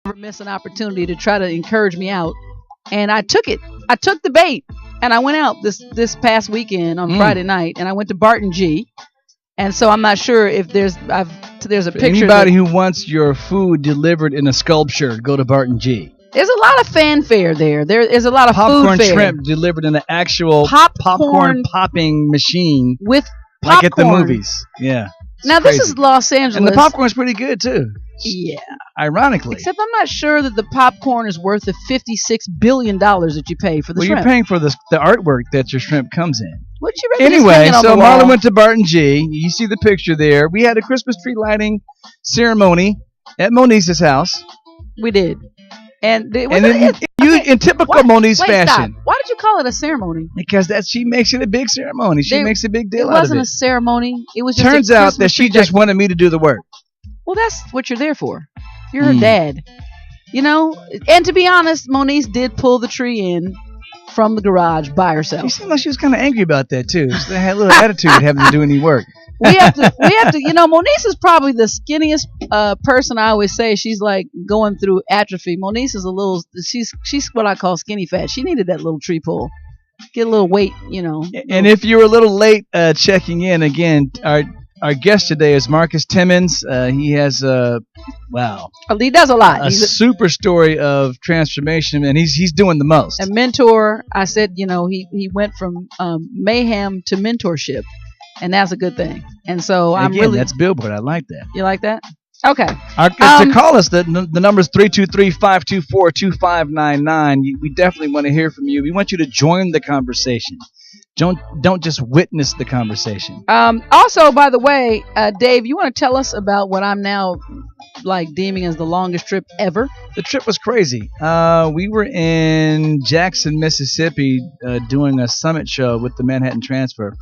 never miss an opportunity to try to encourage me out. And I took it. I took the bait, and I went out this past weekend on Friday night, and I went to Barton G. And so I'm not sure if there's a picture. Anybody who wants your food delivered in a sculpture, go to Barton G. There's a lot of fanfare there. There is a lot of popcorn food fare. Shrimp delivered in an actual popcorn popping machine with popcorn. Like at the movies. Yeah. Now crazy. This is Los Angeles, and the popcorn's pretty good too. Yeah. Ironically. Except I'm not sure that the popcorn is worth the $56 billion that you pay for the shrimp. Well, you're paying for the artwork that your shrimp comes in. What you reckon? Anyway, so Marla went to Barton G. You see the picture there. We had a Christmas tree lighting ceremony at Monique's house. We did. And in typical Monique's fashion. Stop. Why did you call it a ceremony? Because she makes it a big ceremony. She makes a big deal out of it. It wasn't a ceremony. It was just Turns out that she just wanted me to do the work. Well, that's what you're there for. You're her dad. You know, and to be honest, Monique did pull the tree in from the garage by herself. She seemed like she was kind of angry about that too. She had a little attitude having to do any work. We have to. You know, Monique is probably the skinniest person. I always say she's like going through atrophy. Monique is she's what I call skinny fat. She needed that little tree pull, get a little weight, you know. And if you were a little late checking in, again, our guest today is Marcus Timmons. He has he does a lot. He's a super story of transformation, and he's doing the most. A mentor. I said, you know, he went from mayhem to mentorship. And that's a good thing. And so that's Billboard. I like that. You like that? Okay. To call us, the number is 323-524-2599. We definitely want to hear from you. We want you to join the conversation. Don't just witness the conversation. Also, by the way, Dave, you want to tell us about what I'm now deeming as the longest trip ever? The trip was crazy. We were in Jackson, Mississippi, doing a summit show with the Manhattan Transfer.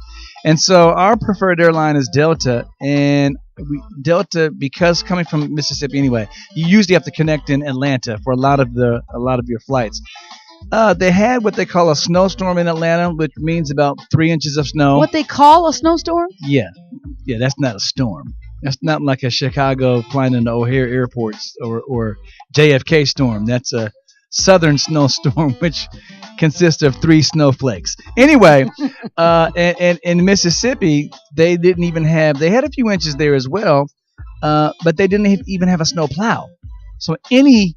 And so our preferred airline is Delta, and Delta, because coming from Mississippi anyway, you usually have to connect in Atlanta for a lot of your flights. They had what they call a snowstorm in Atlanta, which means about 3 inches of snow. What they call a snowstorm? Yeah, that's not a storm. That's not like a Chicago flying into O'Hare airports or JFK storm. That's a southern snowstorm, which consists of 3 snowflakes. Anyway, and in Mississippi, they didn't even have. They had a few inches there as well, but they didn't even have a snow plow. So any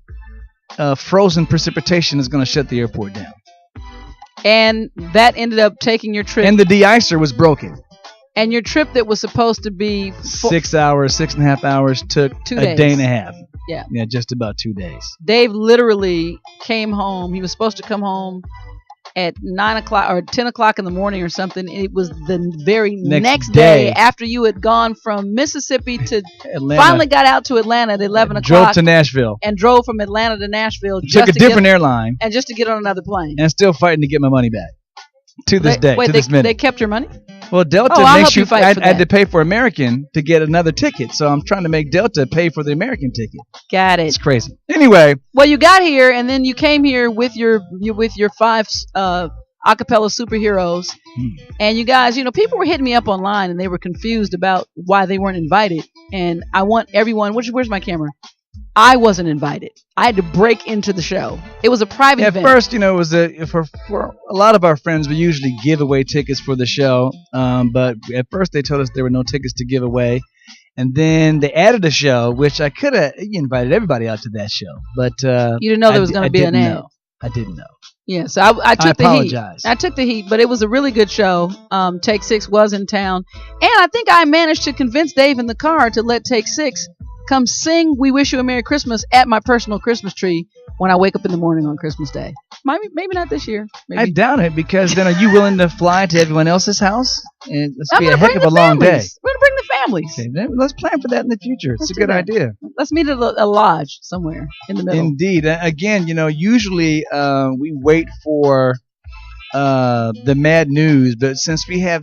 frozen precipitation is going to shut the airport down. And that ended up taking your trip. And the de-icer was broken. And your trip that was supposed to be 6 hours, 6.5 hours, took 2 days. A day and a half. Yeah, just about 2 days. Dave literally came home. He was supposed to come home at 9 o'clock or 10 o'clock in the morning or something. It was the very next day after you had gone from Mississippi to Atlanta. Finally got out to Atlanta at 11 o'clock. Drove to Nashville. And drove from Atlanta to Nashville. Took a different airline. And just to get on another plane. And still fighting to get my money back. To this day. Wait, to this minute. They kept your money? Well, Delta makes you. I had to pay for American to get another ticket, so I'm trying to make Delta pay for the American ticket. Got it. It's crazy. Anyway. Well, you got here, and then you came here with your 5 acapella superheroes, and you guys, you know, people were hitting me up online, and they were confused about why they weren't invited. And I want everyone. Where's my camera? I wasn't invited. I had to break into the show. It was a private event. At first, you know, it was for a lot of our friends, we usually give away tickets for the show. But at first, they told us there were no tickets to give away. And then they added a show, which I could have invited everybody out to that show. But you didn't know there was going to be an ad. I didn't know. Yeah, so I took the heat. Apologize. I took the heat, but it was a really good show. Take 6 was in town. And I think I managed to convince Dave in the car to let Take 6 come sing "We Wish You a Merry Christmas" at my personal Christmas tree when I wake up in the morning on Christmas Day. Maybe not this year. Maybe. I doubt it, because then are you willing to fly to everyone else's house? And it's be a heck of a long day. We're going to bring the families. Okay, then let's plan for that in the future. It's a good idea. Let's meet at a lodge somewhere in the middle. Indeed. Again, you know, usually we wait for the MaD news, but since we have...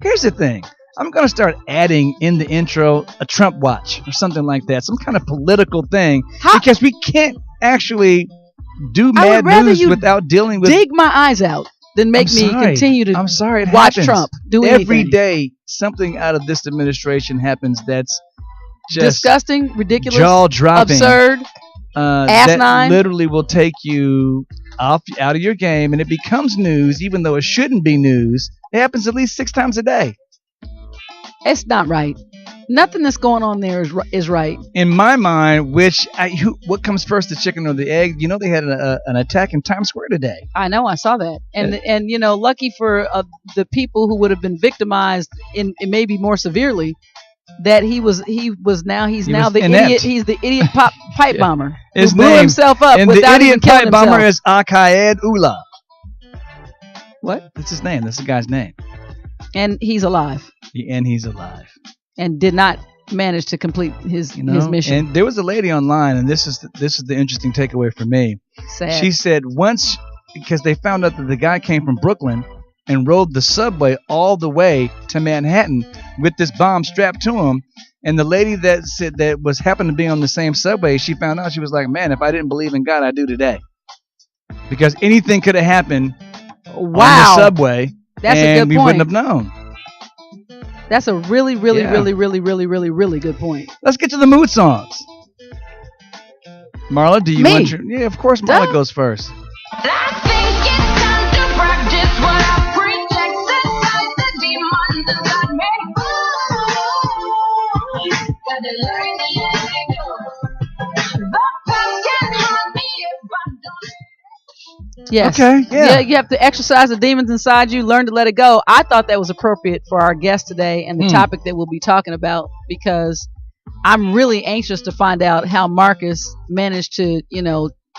Here's the thing. I'm going to start adding in the intro a Trump watch or something like that, some kind of political thing, because we can't actually do MaD news without dealing with... dig my eyes out than make me continue to watch happens. Trump do every anything. day. Something out of this administration happens that's just disgusting, ridiculous, jaw-dropping, absurd. Asinine. That literally will take you out of your game, and it becomes news, even though it shouldn't be news. It happens at least 6 times a day. It's not right. Nothing that's going on there is right. In my mind, what comes first, the chicken or the egg? You know, they had an attack in Times Square today. I know, I saw that, and you know, lucky for the people who would have been victimized in maybe more severely, that he's now the inept. idiot. He's the idiot pipe bomber. His who blew name himself up, and the without idiot even killing pipe bomber himself. is Akaed Ullah. What? That's his name. That's the guy's name. And he's alive. And he's alive. And did not manage to complete his mission. And there was a lady online, and this is the interesting takeaway for me. Sad. She said because they found out that the guy came from Brooklyn and rode the subway all the way to Manhattan with this bomb strapped to him. And the lady that said that happened to be on the same subway, she found out, she was like, man, if I didn't believe in God, I do today. Because anything could have happened on the subway. That's a good point. We wouldn't have known. That's a really, really, really, really, really, really, really good point. Let's get to the mood songs. Marla, do you want your... Yeah, of course Marla goes first. I think it's time to practice what I preach. Exercise the demons inside me. Gotta learn the antidote. The past can haunt me if I don't. Yes. Okay, yeah. You have to exercise the demons inside you, learn to let it go. I thought that was appropriate for our guest today and the topic that we'll be talking about, because I'm really anxious to find out how Marcus managed to,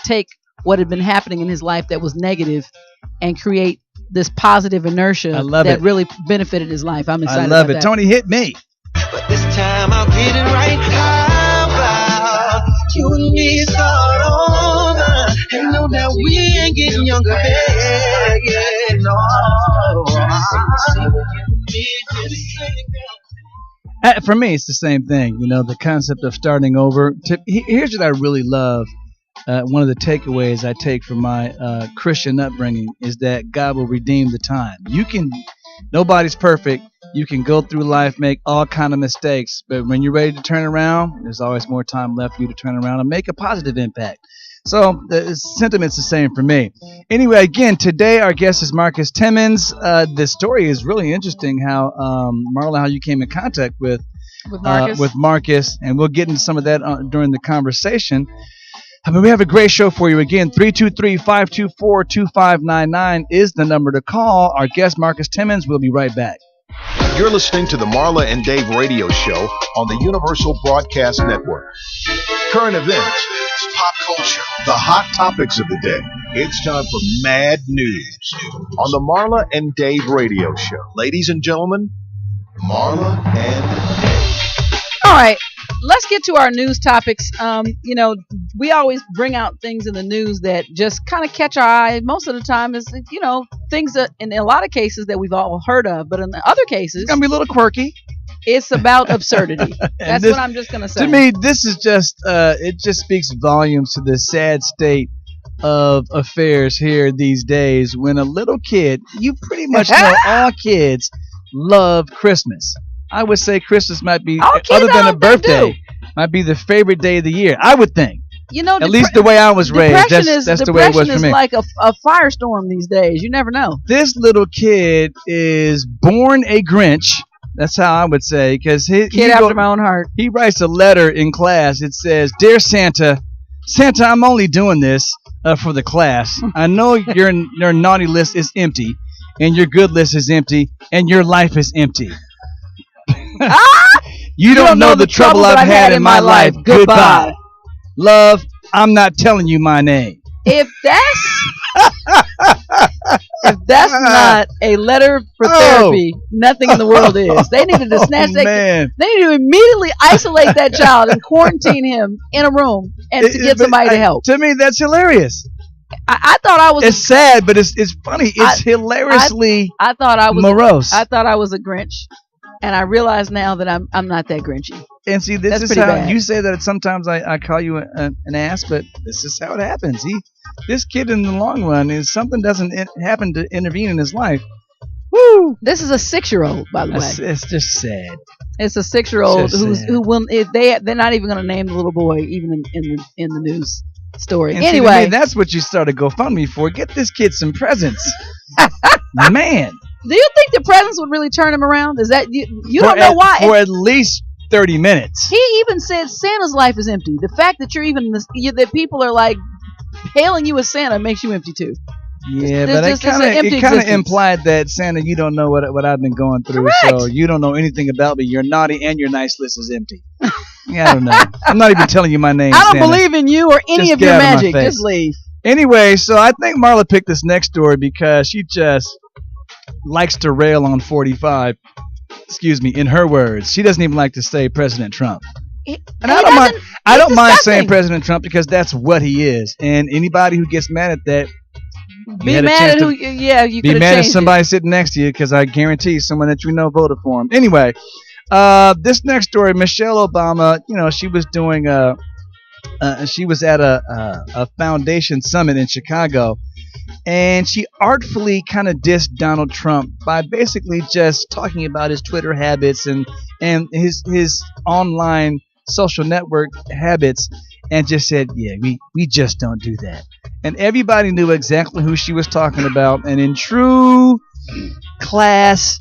take what had been happening in his life that was negative and create this positive inertia that really benefited his life. I'm excited about that. Tony, hit me. But this time I'll get it right. How about you and me start over? And know that we ain't getting younger, yeah, no. For me, it's the same thing. The concept of starting over. Here's what I really love. One of the takeaways I take from my Christian upbringing is that God will redeem the time. Nobody's perfect. You can go through life, make all kind of mistakes, but when you're ready to turn around, there's always more time left for you to turn around and make a positive impact. So the sentiment's the same for me. Anyway, again, today our guest is Marcus Timmons. The story is really interesting. How Marla, how you came in contact with Marcus, and we'll get into some of that during the conversation. We have a great show for you. Again, 323-524-2599 is the number to call. Our guest, Marcus Timmons, will be right back. You're listening to the Marla and Dave radio show on the Universal Broadcast Network. Current events, pop culture, the hot topics of the day. It's time for MaD News on the Marla and Dave radio show. Ladies and gentlemen, Marla and Dave. All right. Let's get to our news topics. We always bring out things in the news that just kind of catch our eye. Most of the time is, things that in a lot of cases that we've all heard of. But in the other cases, it's going to be a little quirky. It's about absurdity. That's what I'm just going to say. To me, this is just, it just speaks volumes to the sad state of affairs here these days when a little kid, you pretty much know all kids love Christmas. I would say Christmas might be, other than a birthday, might be the favorite day of the year. I would think. At least the way I was raised, that's the way it was for me. Depression is like a firestorm these days. You never know. This little kid is born a Grinch. That's how I would say, because after my own heart. He writes a letter in class. It says, "Dear Santa, I'm only doing this for the class. I know your naughty list is empty, and your good list is empty, and your life is empty." You don't know the trouble I've had in my life. Goodbye. Love, I'm not telling you my name. If that's not a letter for therapy, nothing in the world is. They needed to snatch They needed to immediately isolate that child and quarantine him in a room and to get somebody to help. To me, that's hilarious. I thought I was. It's sad, but it's funny. It's hilariously I thought I was morose. I thought I was a Grinch. And I realize now that I'm not that Grinchy. And see, this is how bad. You say that sometimes I call you an ass, but this is how it happens. This kid in the long run is something doesn't happen to intervene in his life. Woo! This is a 6-year-old, by the way. It's just sad. It's a 6-year-old Just sad. who will. They're not even going to name the little boy even in the news story. And see, to Anyway, me, that's what you started GoFundMe for. Get this kid some presents. Man. do you think the presents would really turn him around? Is that you For don't know at- why? For at least 30 minutes. He even said Santa's life is empty. The fact that you're even that people are like hailing you as Santa makes you empty too. Yeah, There's but just- it's an empty it kind of existence. implied that, Santa, you don't know what I've been going through, Correct. so you don't know anything about me. Your naughty and your nice list is empty. Yeah, I don't know. I'm not even telling you my name, I don't Santa. believe in you or any Just of get your out of my magic. face. Just leave. Anyway, so I think Marla picked this next story because she just likes to rail on 45. Excuse me, in her words. She doesn't even like to say President Trump. And I don't mind saying President Trump because that's what he is. And anybody who gets mad at that, Be mad at who? Yeah, you be could have mad at changed somebody sitting next to you because I guarantee someone that you know voted for him. Anyway, this next story, Michelle Obama, she was doing she was at a foundation summit in Chicago, and she artfully kind of dissed Donald Trump by basically just talking about his Twitter habits and his online social network habits, and just said, yeah, we just don't do that. And everybody knew exactly who she was talking about. And in true class,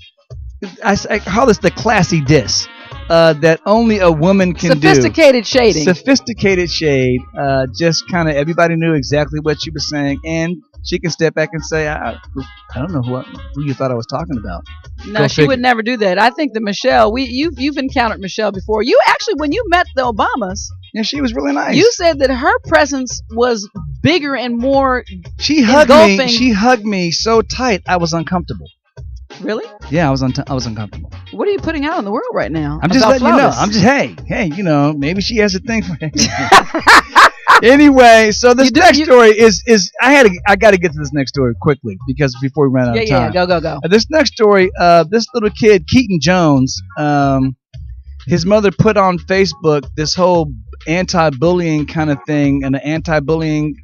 I call this the classy diss, that only a woman can Sophisticated shading. Sophisticated shade. Just kind of everybody knew exactly what she was saying. And she can step back and say, I don't know who you thought I was talking about. No, she would never do that. I think that Michelle, you've encountered Michelle before. You actually, when you met the Obamas, yeah, she was really nice. You said that her presence was bigger and more. She hugged engulfing. me. She hugged me so tight I was uncomfortable. Really? Yeah, I was uncomfortable. What are you putting out in the world right now? I'm just letting you know. I'm just hey, maybe she has a thing for it. Anyway, so this next story is I got to get to this next story quickly because before we run out of time. Yeah, go. This next story, this little kid, Keaton Jones, his mother put on Facebook this whole anti-bullying kind of thing, and the anti-bullying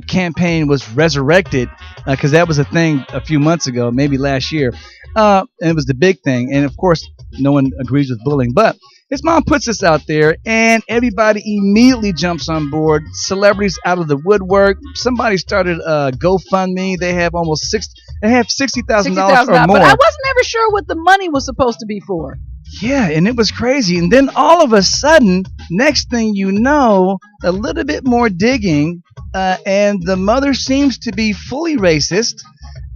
campaign was resurrected because that was a thing a few months ago, maybe last year, and it was the big thing. And of course, no one agrees with bullying, but his mom puts this out there, and everybody immediately jumps on board. Celebrities out of the woodwork. Somebody started GoFundMe. They have almost $60,000 or more. But I wasn't ever sure what the money was supposed to be for. Yeah, and it was crazy. And then all of a sudden, next thing you know, a little bit more digging, and the mother seems to be fully racist,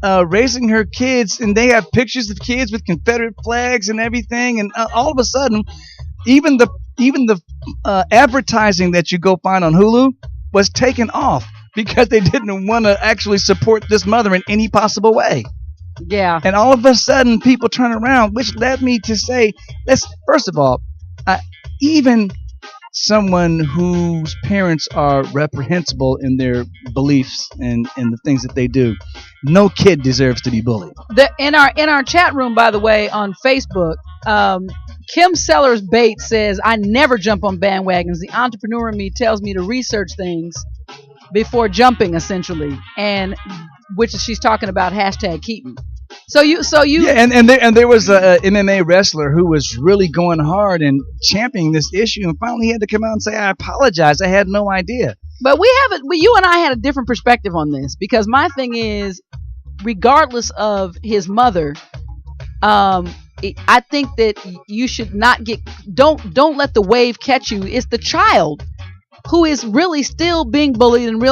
raising her kids, and they have pictures of kids with Confederate flags and everything. And all of a sudden, even the advertising that you go find on Hulu was taken off because they didn't want to actually support this mother in any possible way. Yeah. And all of a sudden, people turn around, which led me to say, first of all, even someone whose parents are reprehensible in their beliefs and the things that they do, no kid deserves to be bullied. In our chat room, by the way, on Facebook, Kim Sellers Bates says, I never jump on bandwagons. The entrepreneur in me tells me to research things before jumping, essentially, and which she's talking about #Keaton. So you yeah, and there was a MMA wrestler who was really going hard and championing this issue, and finally he had to come out and say, I apologize, I had no idea. But you and I had a different perspective on this, because my thing is, regardless of his mother, I think that you should not don't let the wave catch you. It's the child who is really still being bullied and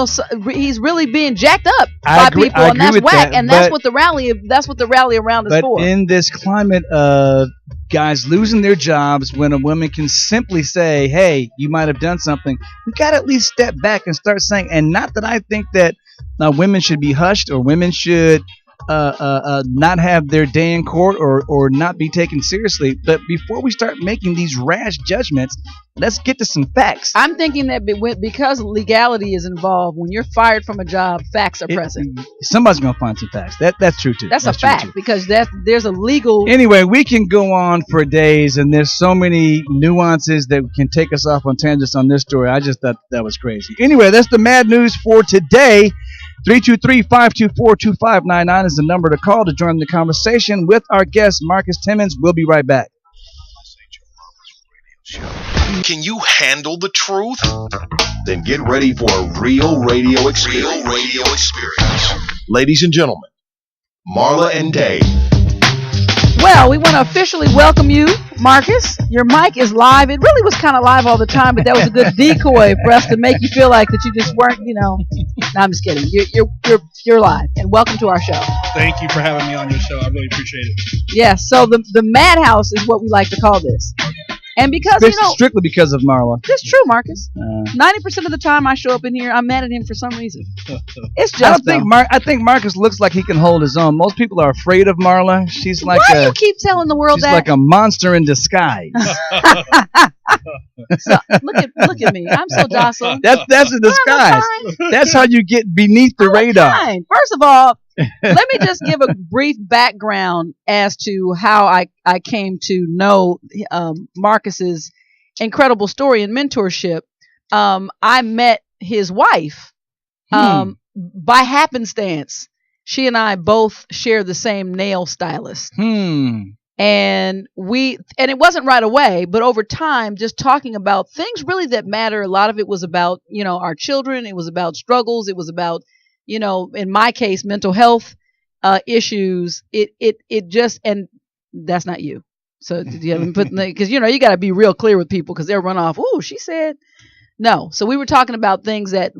he's really being jacked up by people, and that's whack. And that's what the rally around is for. But in this climate of guys losing their jobs, when a woman can simply say, "Hey, you might have done something," we got to at least step back and start saying. And not that I think that women should be hushed or women should not have their day in court or not be taken seriously. But before we start making these rash judgments, let's get to some facts. I'm thinking that because legality is involved, when you're fired from a job, facts are present. Somebody's going to find some facts. That's true, too. That's a fact, because there's a legal... Anyway, we can go on for days, and there's so many nuances that can take us off on tangents on this story. I just thought that was crazy. Anyway, that's the MaD news for today. 323-524-2599 is the number to call to join the conversation with our guest, Marcus Timmons. We'll be right back. Can you handle the truth? Then get ready for a real radio experience. Ladies and gentlemen, Marla and Dave. Well, we want to officially welcome you, Marcus. Your mic is live. It really was kind of live all the time, but that was a good decoy for us to make you feel like that you just weren't, No, I'm just kidding. You're live, and welcome to our show. Thank you for having me on your show. I really appreciate it. Yes. So the madhouse is what we like to call this, and because strictly because of Marla. This is true, Marcus. 90% of the time I show up in here, I'm mad at him for some reason. It's just. I think Marcus looks like he can hold his own. Most people are afraid of Marla. She's like Why do you keep telling the world she's that? like a monster in disguise. So, look at me. I'm so docile. That's a disguise. That's how you get beneath the radar. Fine. First of all, let me just give a brief background as to how I came to know Marcus's incredible story and mentorship. I met his wife by happenstance. She and I both share the same nail stylist. And it wasn't right away, but over time, just talking about things really that matter. A lot of it was about, our children. It was about struggles. It was about, in my case, mental health issues. It just, and that's not you. So you haven't put, because, you got to be real clear with people because they'll run off. Oh, she said no. So we were talking about things that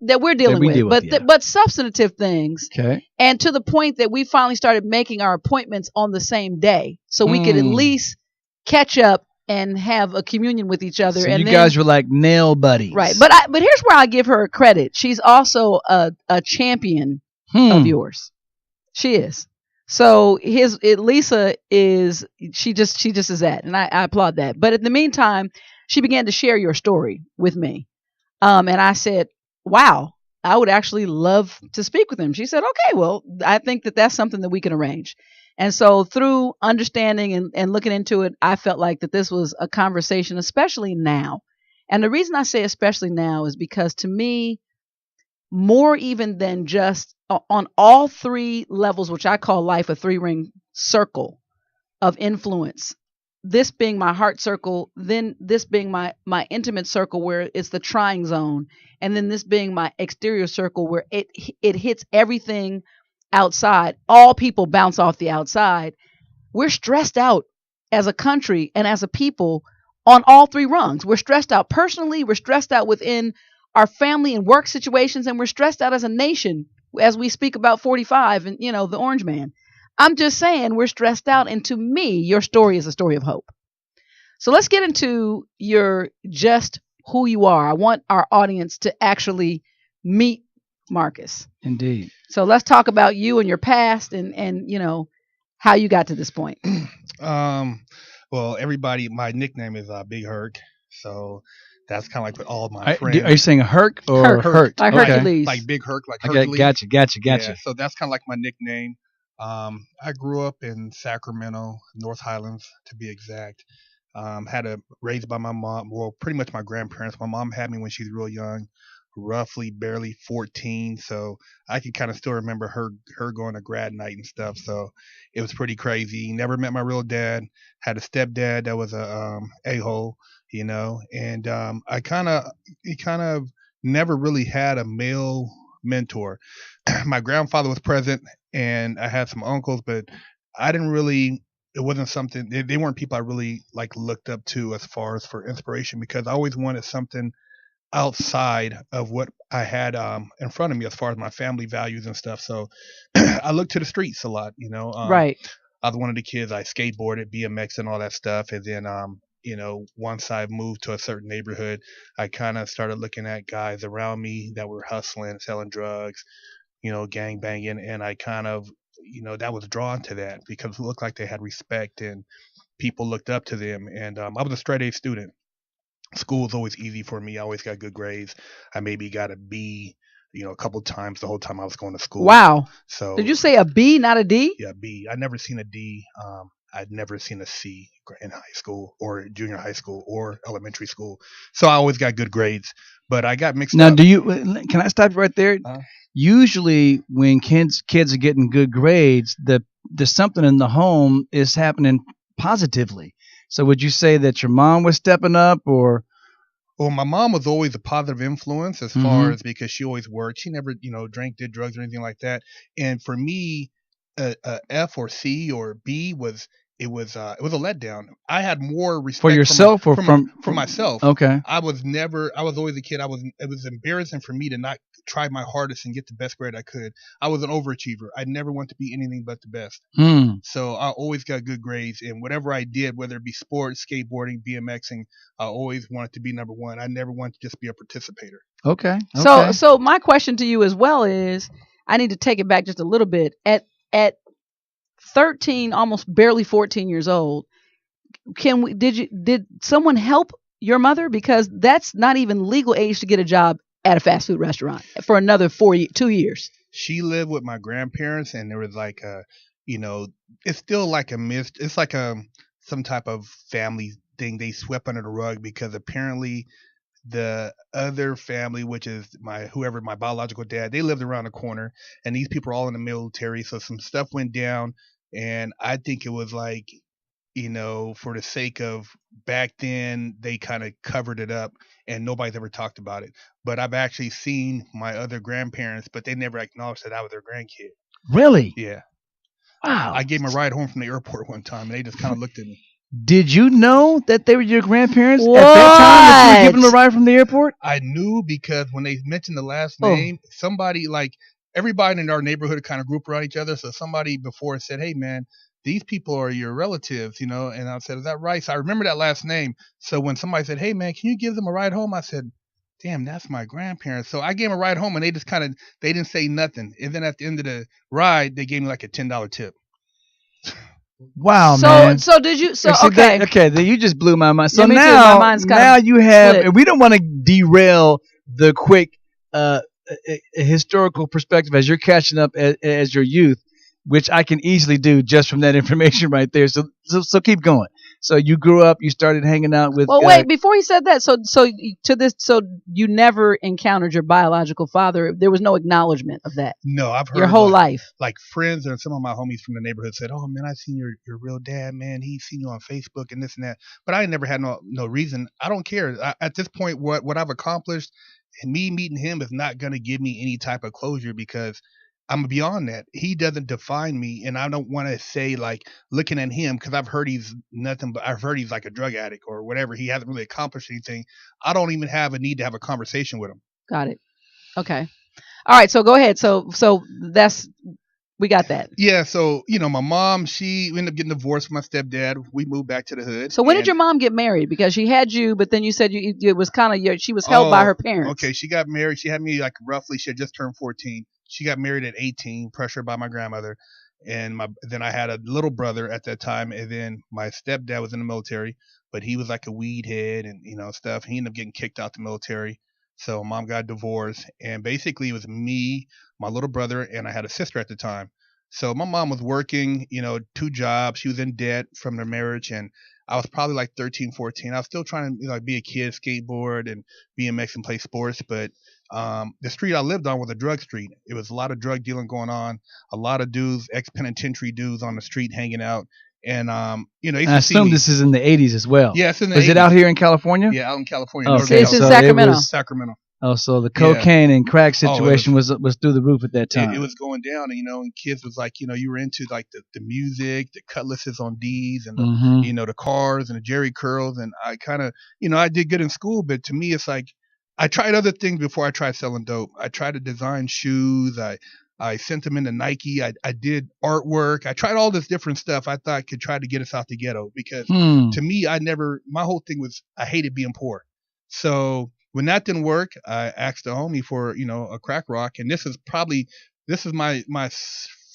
that we're dealing with, but substantive things. Okay. And to the point that we finally started making our appointments on the same day, so we could at least catch up and have a communion with each other. So and you then, guys were like nail buddies, right? But here's where I give her credit. She's also a champion of yours. She is. So Lisa is she just is that, and I applaud that. But in the meantime, she began to share your story with me, and I said, wow, I would actually love to speak with him. She said, okay, well, I think that's something that we can arrange. And so through understanding and looking into it, I felt like that this was a conversation, especially now. And the reason I say especially now is because to me, more even than just on all three levels, which I call life a 3-ring circle of influence, this being my heart circle, then this being my intimate circle where it's the trying zone, and then this being my exterior circle where it hits everything outside. All people bounce off the outside. We're stressed out as a country and as a people on all three rungs. We're stressed out personally, we're stressed out within our family and work situations, and we're stressed out as a nation as we speak about 45 and the Orange Man. I'm just saying we're stressed out, and to me, your story is a story of hope. So let's get into just who you are. I want our audience to actually meet Marcus. Indeed. So let's talk about you and your past and how you got to this point. Well, everybody, my nickname is Big Herc, so that's kind of like with all my friends. Are you saying Herc or Herc? Like Hercules. Like Big Herc, like Okay, Hercules. Gotcha. Yeah, so that's kind of like my nickname. I grew up in Sacramento, North Highlands to be exact. Raised by my mom, well, pretty much my grandparents. My mom had me when she was real young, roughly barely 14. So I can kind of still remember her going to grad night and stuff. So it was pretty crazy. Never met my real dad. Had a stepdad that was a-hole, and I kind of never really had a male mentor. My grandfather was present and I had some uncles, but I didn't really, it wasn't something, they weren't people I really looked up to as far as for inspiration, because I always wanted something outside of what I had in front of me as far as my family values and stuff. So I looked to the streets a lot, Right. I was one of the kids, I skateboarded, BMX and all that stuff. And then, once I moved to a certain neighborhood, I kind of started looking at guys around me that were hustling, selling drugs, gang banging. And I kind of, that was drawn to that because it looked like they had respect and people looked up to them. And I was a straight A student. School was always easy for me. I always got good grades. I maybe got a B, a couple times the whole time I was going to school. Wow. So did you say a B, not a D? Yeah, B. I never seen a D. I'd never seen a C in high school or junior high school or elementary school. So I always got good grades, but I got mixed Now, up. can I stop right there? Usually, when kids are getting good grades, there's something in the home is happening positively. So, would you say that your mom was stepping up, or Well, my mom was always a positive influence as far as because she always worked. She never, drank, did drugs or anything like that. And for me, a F or C or B was it was a letdown. I had more respect for yourself or for myself. Okay. I was always a kid. It was embarrassing for me to not try my hardest and get the best grade I could. I was an overachiever. I never wanted to be anything but the best. So I always got good grades, and whatever I did, whether it be sports, skateboarding, BMXing, I always wanted to be number one. I never wanted to just be a participator. Okay. So my question to you as well is, I need to take it back just a little bit. At 13, almost barely 14 years old, did someone help your mother? Because that's not even legal age to get a job at a fast food restaurant for another 2 years. She lived with my grandparents, and there was like it's still like a mist. It's like some type of family thing they swept under the rug, because apparently the other family, which is my biological dad, they lived around the corner, and these people are all in the military. So some stuff went down, and I think it was like, for the sake of back then, they kind of covered it up, and nobody's ever talked about it. But I've actually seen my other grandparents, but they never acknowledged that I was their grandkid. Really? Yeah. Wow. I gave them a ride home from the airport one time, and they just kind of looked at me. Did you know that they were your grandparents What? at that time that you were giving them a ride from the airport? I knew, because when they mentioned the last name, somebody, like, everybody in our neighborhood kind of grouped around each other. So somebody before said, "Hey, man, these people are your relatives," and I said, "Is that right?" So I remember that last name. So when somebody said, "Hey, man, can you give them a ride home?" I said, "Damn, that's my grandparents." So I gave them a ride home, and they just they didn't say nothing. And then at the end of the ride, they gave me like a $10 tip. Wow, man. So did you? So See, okay. Then you just blew my mind. So Yeah, me too. now, My mind's kinda now you have, split. and we don't want to derail the quick historical perspective as you're catching up as your youth, which I can easily do just from that information right there. So keep going. So you grew up, you started hanging out with. Well, wait, before he said that, so you never encountered your biological father. There was no acknowledgement of that. No, I've heard your whole like, life. Like friends and some of my homies from the neighborhood said, "Oh man, I seen your real dad, man. He's seen you on Facebook and this and that." But I never had no reason. I don't care. At this point, what I've accomplished, and me meeting him is not gonna give me any type of closure, because I'm beyond that. He doesn't define me, and I don't want to say, like, looking at him, because I've heard he's nothing but I've heard he's like a drug addict or whatever. He hasn't really accomplished anything. I don't even have a need to have a conversation with him. Got it. Okay. All right. So go ahead. So we got that. Yeah. So my mom, she ended up getting divorced from my stepdad. We moved back to the hood. So when did your mom get married? Because she had you, but then you said it was kind of she was held by her parents. Okay. She got married. She had me like roughly. She had just turned 14. She got married at 18, pressured by my grandmother, and then I had a little brother at that time, and then my stepdad was in the military, but he was like a weed head and stuff. He ended up getting kicked out the military, so mom got divorced, and basically it was me, my little brother, and I had a sister at the time. So my mom was working, 2 jobs. She was in debt from their marriage, and I was probably like 13, 14. I was still trying to be a kid, skateboard and BMX and play sports, but the street I lived on was a drug street. It was a lot of drug dealing going on, a lot of dudes, ex-penitentiary dudes on the street hanging out. And, I assume this is in the 80s as well. Yeah, it's in the 80s. Is it out here in California? Yeah, out in California. Okay. It's in So Sacramento. It was, Sacramento. Oh, so the cocaine and crack situation was through the roof at that time. It was going down, and kids was like, you were into like the music, the cutlasses on D's, and the, the cars and the Jerry curls, and I kind of, I did good in school, but to me, it's like I tried other things before I tried selling dope. I tried to design shoes. I sent them into Nike. I did artwork. I tried all this different stuff I thought could try to get us out the ghetto, because to me, my whole thing was I hated being poor. So when that didn't work, I asked a homie for, a crack rock. And this is my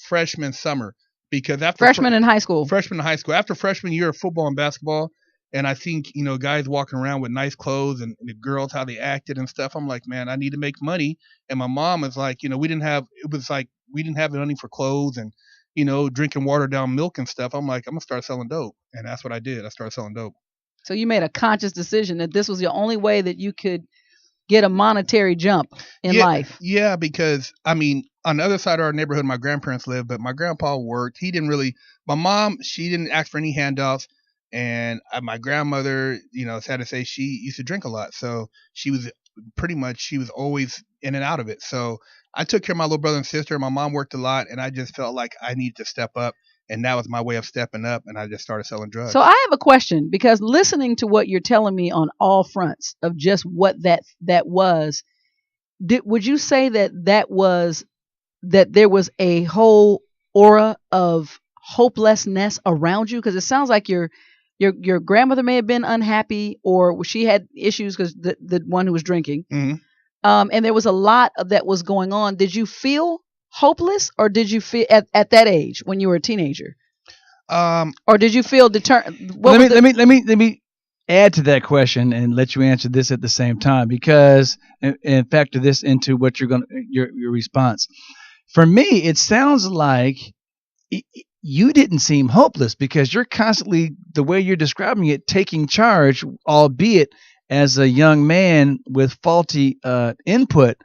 freshman summer, because after freshman in high school, after freshman year of football and basketball, and I think, guys walking around with nice clothes and the girls, how they acted and stuff. I'm like, man, I need to make money. And my mom is like, we didn't have the money for clothes, and, drinking watered down milk and stuff. I'm like, I'm gonna start selling dope, and that's what I did. I started selling dope. So you made a conscious decision that this was the only way that you could get a monetary jump in life. Yeah, because on the other side of our neighborhood, my grandparents lived, but my grandpa worked. He didn't really. My mom, she didn't ask for any handouts, and my grandmother, sad to say, she used to drink a lot, so she was always in and out of it. So I took care of my little brother and sister. My mom worked a lot, and I just felt like I needed to step up. And that was my way of stepping up, and I just started selling drugs. So I have a question, because listening to what you're telling me on all fronts of just what that was, would you say that there was a whole aura of hopelessness around you? Because it sounds like your grandmother may have been unhappy, or she had issues because the one who was drinking, and there was a lot of that was going on. Did you feel hopeless, or did you feel at that age when you were a teenager, or did you feel determined? Let me add to that question and let you answer this at the same time, because and factor this into what your response. For me, it sounds like you didn't seem hopeless, because you're constantly, the way you're describing it, taking charge, albeit as a young man with faulty input.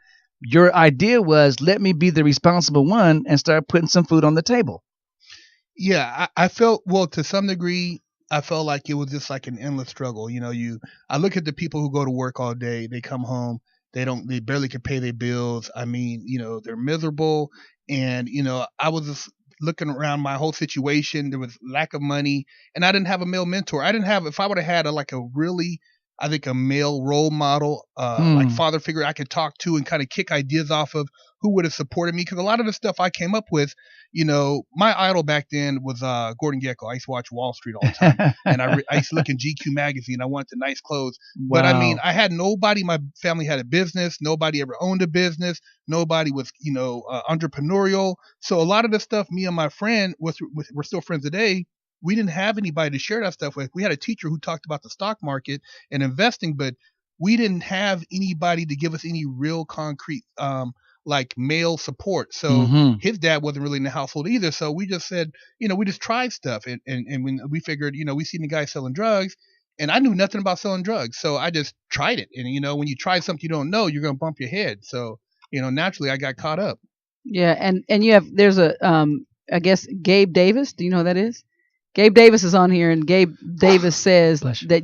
Your idea was, let me be the responsible one and start putting some food on the table. Yeah, I felt, well, to some degree, I felt like it was just like an endless struggle. I look at the people who go to work all day, they come home, they barely can pay their bills. They're miserable. And, I was just looking around my whole situation. There was lack of money, and I didn't have a male mentor. If I would have had a male role model, like father figure I could talk to and kind of kick ideas off of, who would have supported me. Because a lot of the stuff I came up with, my idol back then was Gordon Gekko. I used to watch Wall Street all the time. And I used to look in GQ magazine. I wanted the nice clothes. Wow. But I had nobody. My family had a business. Nobody ever owned a business. Nobody was, entrepreneurial. So a lot of the stuff me and my friend, we're still friends today, we didn't have anybody to share that stuff with. We had a teacher who talked about the stock market and investing, but we didn't have anybody to give us any real concrete, male support. So his dad wasn't really in the household either. So we just said, we just tried stuff. And when we figured, we seen the guy selling drugs, and I knew nothing about selling drugs. So I just tried it. And, when you try something you don't know, you're going to bump your head. So, naturally I got caught up. Yeah. And there's I guess Gabe Davis. Do you know who that is? Gabe Davis is on here, and Gabe Davis says that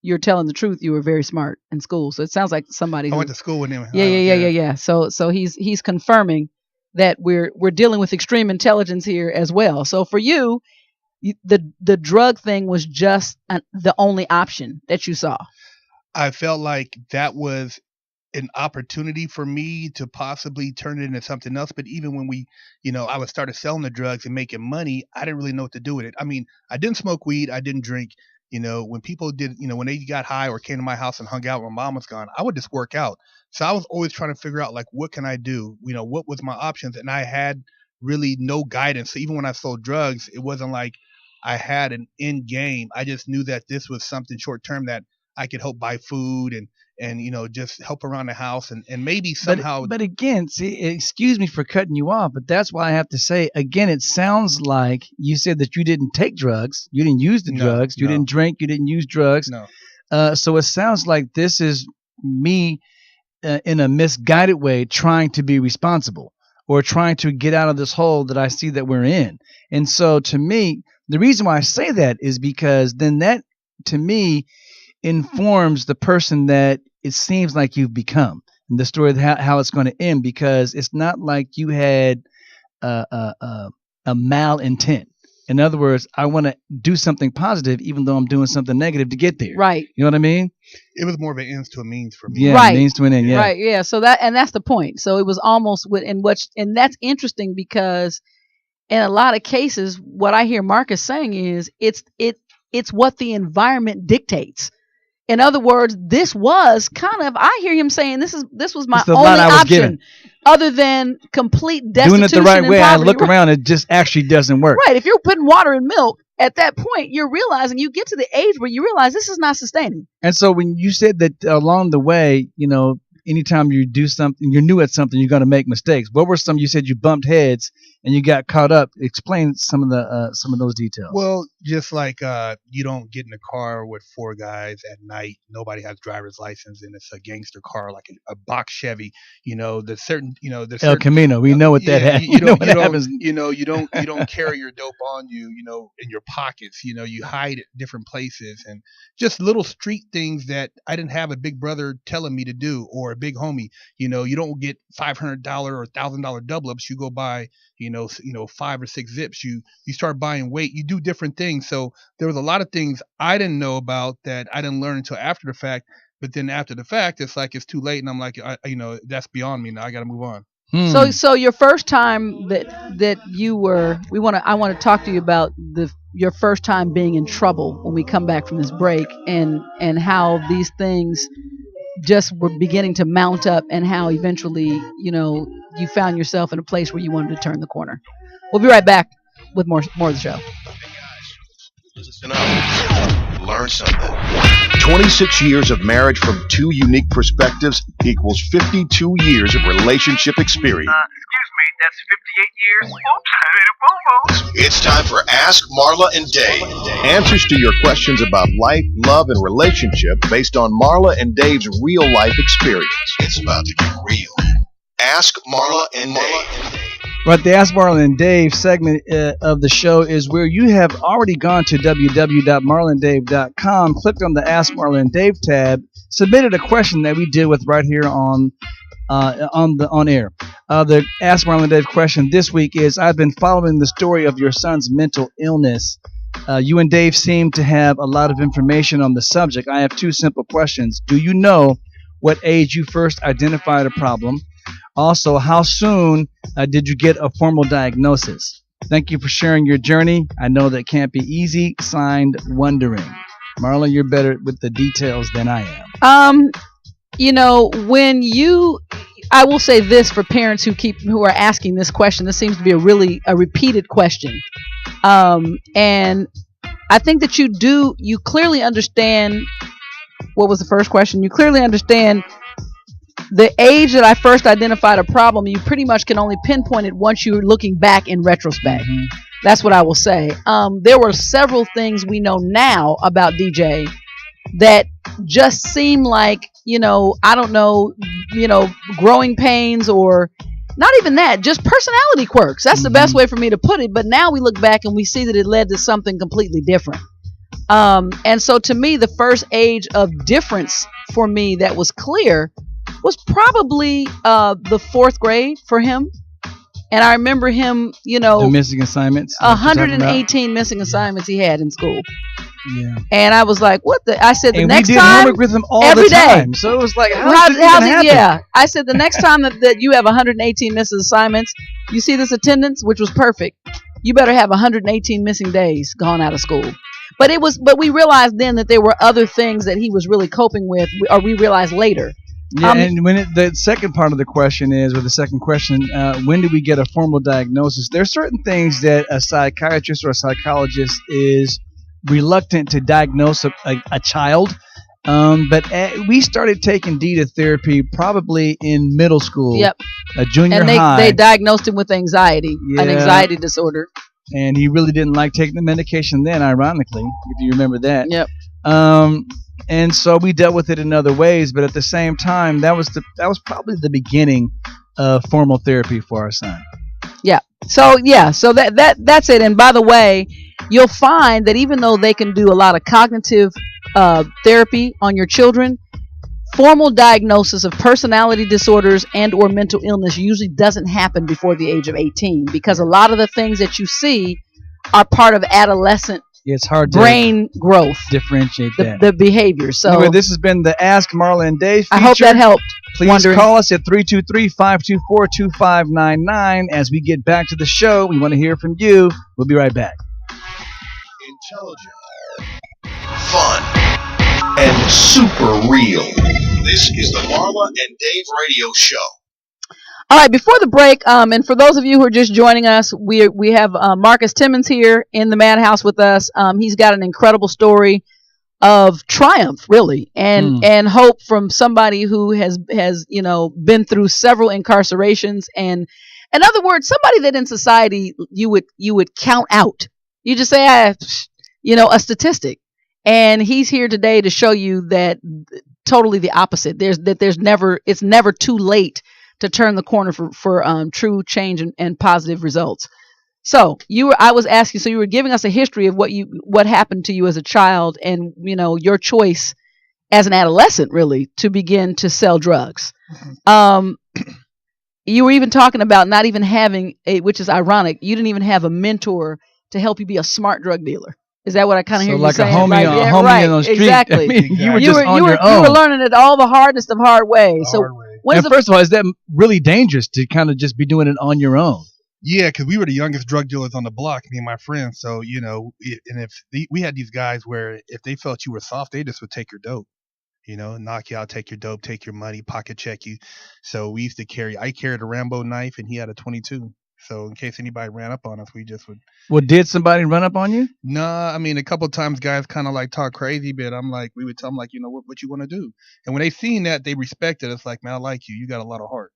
you're telling the truth. You were very smart in school. So it sounds like somebody I went to school with him. Yeah. So he's confirming that we're dealing with extreme intelligence here as well. So for you, the drug thing was just the only option that you saw. I felt like that was an opportunity for me to possibly turn it into something else. But even when I was started selling the drugs and making money, I didn't really know what to do with it. I didn't smoke weed. I didn't drink. When people did, when they got high or came to my house and hung out when mom was gone, I would just work out. So I was always trying to figure out, like, what can I do? What was my options? And I had really no guidance. So even when I sold drugs, it wasn't like I had an end game. I just knew that this was something short term that I could help buy food and just help around the house and maybe somehow. But again, see, excuse me for cutting you off, but that's why I have to say, again, it sounds like you said that you didn't take drugs. You didn't use the drugs. You didn't drink. You didn't use drugs. No. So it sounds like this is me in a misguided way trying to be responsible or trying to get out of this hole that I see that we're in. And so to me, the reason why I say that is because then that, to me, informs the person that it seems like you've become, and the story of how it's going to end, because it's not like you had a malintent. In other words, I want to do something positive, even though I'm doing something negative to get there. Right. You know what I mean? It was more of an ends to a means for me. Yeah, right. Means to an end. Yeah. Right. Yeah. So that's the point. So it was almost and that's interesting, because in a lot of cases, what I hear Marcus saying is it's what the environment dictates. In other words, this was kind of, I hear him saying this was my only option other than complete destitution. Doing it the right way, I look right. around, it just actually doesn't work. Right. If you're putting water in milk, at that point, you're realizing, you get to the age where you realize this is not sustaining. And so when you said that along the way, anytime you do something, you're new at something, you're going to make mistakes. What were some? You said you bumped heads and you got caught up. Explain some of those details. Well, just like you don't get in a car with four guys at night. Nobody has driver's license, and it's a gangster car like a box Chevy. There's certain, El Camino. We know what that happens. You don't carry your dope on you. In your pockets. You hide it different places, and just little street things that I didn't have a big brother telling me to do, or a big homie. You don't get $500 or $1,000 double ups. You go buy 5 or 6 zips. You start buying weight. You do different things. So there was a lot of things I didn't know about that I didn't learn until after the fact. But then after the fact, it's like it's too late, and I'm like, that's beyond me now. I got to move on. So your first time that you were, I want to talk to you about your first time being in trouble when we come back from this break, and how these things just were beginning to mount up, and how eventually you found yourself in a place where you wanted to turn the corner. We'll be right back with more of the show. Listen up. Learn something. 26 years of marriage from 2 unique perspectives equals 52 years of relationship experience. Excuse me, that's 58 years. Oops, It's time for Ask Marla and Dave. Answers to your questions about life, love, and relationship based on Marla and Dave's real life experience. It's about to get real. Ask Marla and Dave. Right, the Ask Marla and Dave segment of the show is where you have already gone to www.marlandave.com, clicked on the Ask Marla and Dave tab, submitted a question that we deal with right here on air. The Ask Marla and Dave question this week is: I've been following the story of your son's mental illness. You and Dave seem to have a lot of information on the subject. I have 2 simple questions. Do you know what age you first identified a problem? Also, how soon did you get a formal diagnosis? Thank you for sharing your journey. I know that can't be easy. Signed, Wondering. Marla, you're better with the details than I am. I will say this for parents who are asking this question. This seems to be a repeated question. And I think that you clearly understand. What was the first question? You clearly understand the age that I first identified a problem. You pretty much can only pinpoint it once you're looking back in retrospect. Mm-hmm. That's what I will say. There were several things we know now about DJ that just seem like, I don't know, growing pains, or not even that, just personality quirks. That's the best way for me to put it. But now we look back and we see that it led to something completely different. And so to me, the first age of difference for me that was clear was probably the 4th grade for him. And I remember him, the missing assignments. 118 missing assignments he had in school. Yeah. And I was like, what the? I said, the next time. And we did homework with him all the time. So it was like, how's it happen? Yeah. I said, the next time that you have 118 missing assignments, you see this attendance, which was perfect, you better have 118 missing days gone out of school. But we realized then that there were other things that he was really coping with, or we realized later. Yeah, and the second part of the question is, or the second question, when do we get a formal diagnosis? There are certain things that a psychiatrist or a psychologist is reluctant to diagnose a child. But we started taking Dita therapy probably in middle school. Yep. Junior high. And they diagnosed him with anxiety, an anxiety disorder. And he really didn't like taking the medication then, ironically, if you remember that. Yep. And so we dealt with it in other ways, but at the same time, that was probably the beginning of formal therapy for our son. Yeah. So that's it. And by the way, you'll find that even though they can do a lot of cognitive therapy on your children, formal diagnosis of personality disorders and or mental illness usually doesn't happen before the age of 18, because a lot of the things that you see are part of adolescent it's hard brain growth, differentiate the behavior. So anyway, this has been the Ask Marla and Dave feature. I hope that helped. Please call us at 323-524-2599. As we get back to the show, we want to hear from you. We'll be right back. Intelligent, fun, and super real. This is the Marla and Dave radio show. All right, before the break, and for those of you who are just joining us, we have Marcus Timmons here in the MaD House with us. He's got an incredible story of triumph, really, and hope from somebody who has been through several incarcerations, and in other words, somebody that in society you would count out. You just say, a statistic, and he's here today to show you that totally the opposite. It's never too late to turn the corner for true change and positive results. So I was asking, so you were giving us a history of what happened to you as a child, and your choice as an adolescent, really, to begin to sell drugs. You were even talking about not even having which is ironic. You didn't even have a mentor to help you be a smart drug dealer. Is that what I kind of hear you saying? So like a homie on the street. Exactly. I mean, you were you just on your own. You were learning it all the hardest of hard ways. And first of all, is that really dangerous to kind of just be doing it on your own? Yeah, because we were the youngest drug dealers on the block, me and my friends. So, we had these guys where if they felt you were soft, they just would take your dope, knock you out, take your dope, take your money, pocket check you. So we used to I carried a Rambo knife and he had a 22. So in case anybody ran up on us, we just would. Well, did somebody run up on you? Nah, I mean, a couple of times guys kind of like talk crazy, but we would tell them like, what you want to do. And when they seen that, they respected us like, man, I like you. You got a lot of heart.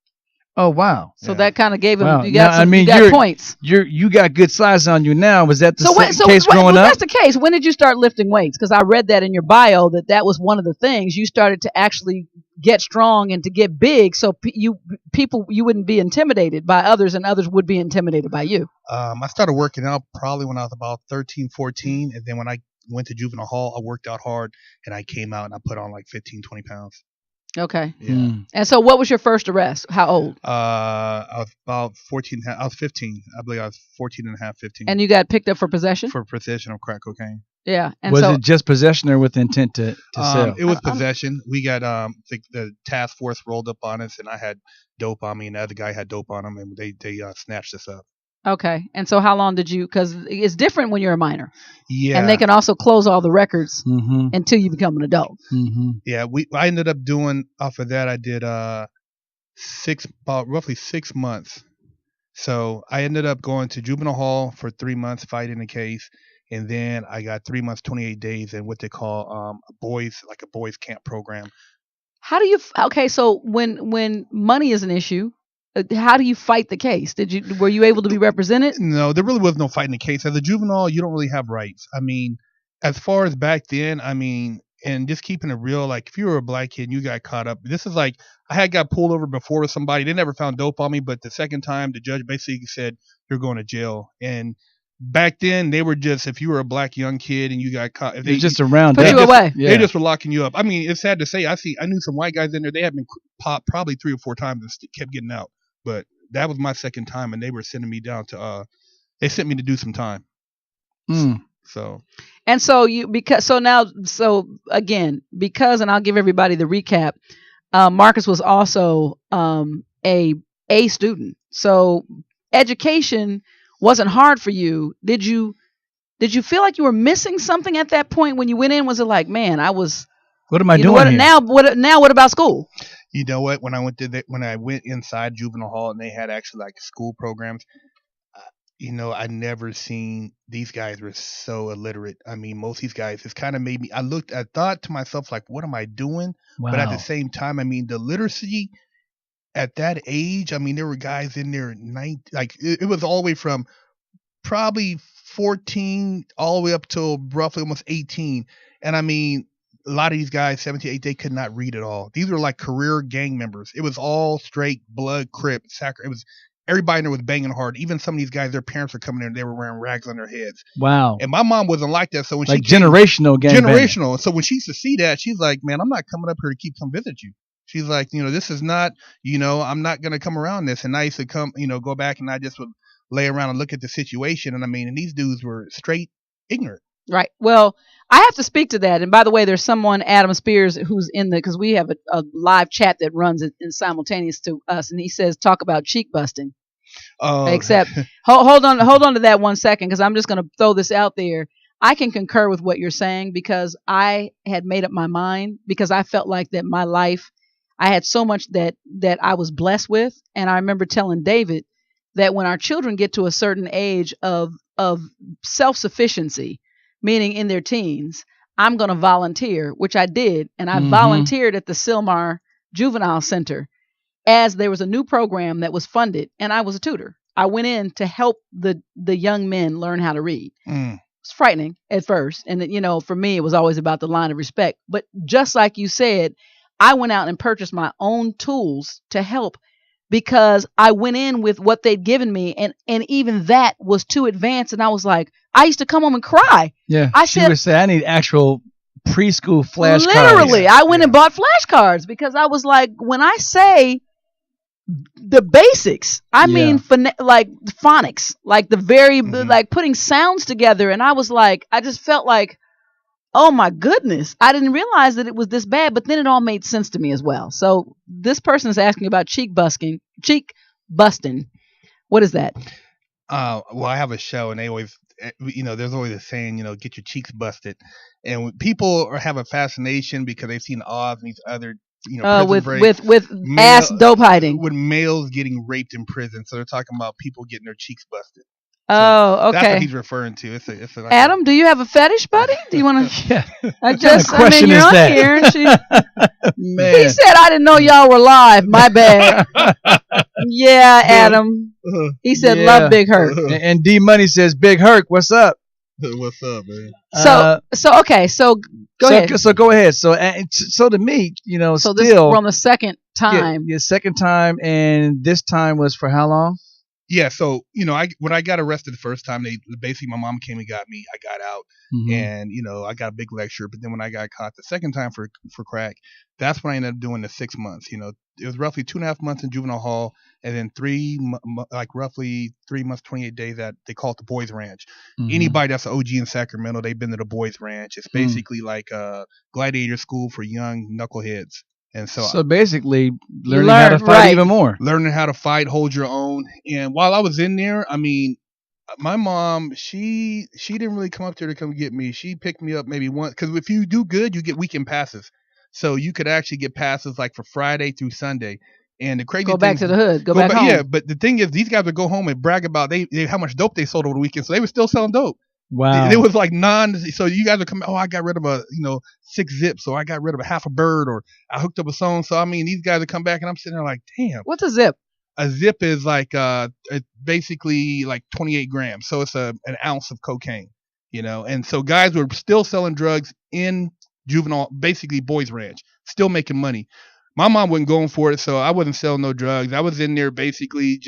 Oh, wow. So that kind of gave him, wow. you got points. You got good size on you now. Was that the case growing up? That's the case. When did you start lifting weights? Because I read that in your bio that was one of the things. You started to actually get strong and to get big, so you wouldn't be intimidated by others, and others would be intimidated by you. I started working out probably when I was about 13, 14, and then when I went to juvenile hall, I worked out hard, and I came out and I put on like 15, 20 pounds. Okay. Yeah. And so what was your first arrest? How old? I was about 14. I was 15. I believe I was 14 and a half, 15. And you got picked up for possession? For possession of crack cocaine. Yeah. And was it just possession or with intent to sell? It was possession. We got the task force rolled up on us, and I had dope on me, and the other guy had dope on him, and they snatched us up. Okay. And so how long did you, because it's different when you're a minor. Yeah. And they can also close all the records until you become an adult. Mm-hmm. Yeah. I ended up doing, off of that, I did roughly 6 months. So I ended up going to juvenile hall for 3 months, fighting the case. And then I got 3 months, 28 days in what they call a boys camp program. How do you, so when money is an issue, how do you fight the case? Were you able to be represented? No, there really was no fighting the case. As a juvenile, you don't really have rights. I mean, as far as back then, and just keeping it real, like if you were a black kid and you got caught up, this is like, I got pulled over before with somebody. They never found dope on me, but the second time the judge basically said, you're going to jail. And back then they were just, if you were a black young kid and you got caught, they just around put you away. They just were locking you up. I mean, it's sad to say, I knew some white guys in there. They had been popped probably 3 or 4 times and kept getting out. But that was my second time, and they were sending me down to. They sent me to do some time. So. And so because, and I'll give everybody the recap. Marcus was also a student, so education wasn't hard for you. Did you feel like you were missing something at that point when you went in? Was it like, man, what am I doing here? Now what about school? You know what? When I went inside juvenile hall and they had actually like school programs, I never seen, these guys were so illiterate. I mean, most of these guys, it's kind of made me, I thought to myself, like, what am I doing? Wow. But at the same time, I mean, the literacy at that age, I mean, there were guys in there, it was all the way from probably 14 all the way up till roughly almost 18. And I mean, a lot of these guys, 17, 18, they could not read at all. These were like career gang members. It was all straight blood, Crip, Sacre. It was everybody in there was banging hard. Even some of these guys, their parents were coming in and they were wearing rags on their heads. Wow. And my mom wasn't like that. So when like she generational gang generational. So when she used to see that, she's like, man, I'm not coming up here to come visit you. She's like, this is not, I'm not going to come around this. And I used to come, go back and I just would lay around and look at the situation. And I mean, and these dudes were straight ignorant. Right. Well, I have to speak to that. And by the way, there's someone, Adam Spears, who's because we have a live chat that runs in simultaneous to us. And he says, talk about cheek busting. Except, hold on to that 1 second, because I'm just going to throw this out there. I can concur with what you're saying, because I had made up my mind, because I felt like that my life, I had so much that I was blessed with. And I remember telling David that when our children get to a certain age of self-sufficiency, meaning in their teens, I'm going to volunteer, which I did. And I volunteered at the Sylmar Juvenile Center as there was a new program that was funded, and I was a tutor. I went in to help the young men learn how to read. It's frightening at first. And, for me, it was always about the line of respect. But just like you said, I went out and purchased my own tools to help because I went in with what they'd given me. And even that was too advanced. And I was like, I used to come home and cry. Yeah. She would say, I need actual preschool flashcards. Literally, I went and bought flashcards because I was like, when I say the basics, I mean, like phonics, like the very, like putting sounds together. And I was like, I just felt like, oh my goodness, I didn't realize that it was this bad, but then it all made sense to me as well. So this person is asking about cheek busting. What is that? Well, I have a show and they always, there's always a saying, get your cheeks busted. And when people have a fascination because they've seen Oz and these other, with ass dope hiding, with males getting raped in prison. So they're talking about people getting their cheeks busted. So okay. That's what he's referring to. It's like Adam, do you have a fetish, buddy? Do you want to? Yeah. You're on here. And he said, I didn't know y'all were live. My bad. Yeah, Adam. He said, love Big Herc. And D Money says, Big Herc, what's up? What's up, man? So okay. So go ahead. So go ahead. So to me, so still we're on the second time. Yeah, second time, and this time was for how long? Yeah, so when I got arrested the first time, basically my mom came and got me. I got out, and I got a big lecture. But then when I got caught the second time for crack, that's when I ended up doing the 6 months. It was roughly 2.5 months in juvenile hall, and then roughly 3 months, 28 days that they call it the Boys Ranch. Anybody that's an OG in Sacramento, they've been to the Boys Ranch. It's basically like a gladiator school for young knuckleheads. And so basically learning how to fight even more. Learning how to fight, hold your own. And while I was in there, I mean, my mom, she didn't really come up there to come get me. She picked me up maybe once. Because if you do good, you get weekend passes. So you could actually get passes like for Friday through Sunday. And the crazy Go back to the hood. Go back home. Yeah, but the thing is, these guys would go home and brag about how much dope they sold over the weekend. So they were still selling dope. Wow. It was like so you guys would come, I got rid of 6 zips, or I got rid of a half a bird, or I hooked up a song. So, I mean, these guys would come back and I'm sitting there like, damn. What's a zip? A zip is like, basically like 28 grams. So it's an ounce of cocaine, and so guys were still selling drugs in juvenile, basically Boys Ranch, still making money. My mom wasn't going for it. So I wasn't selling no drugs. I was in there basically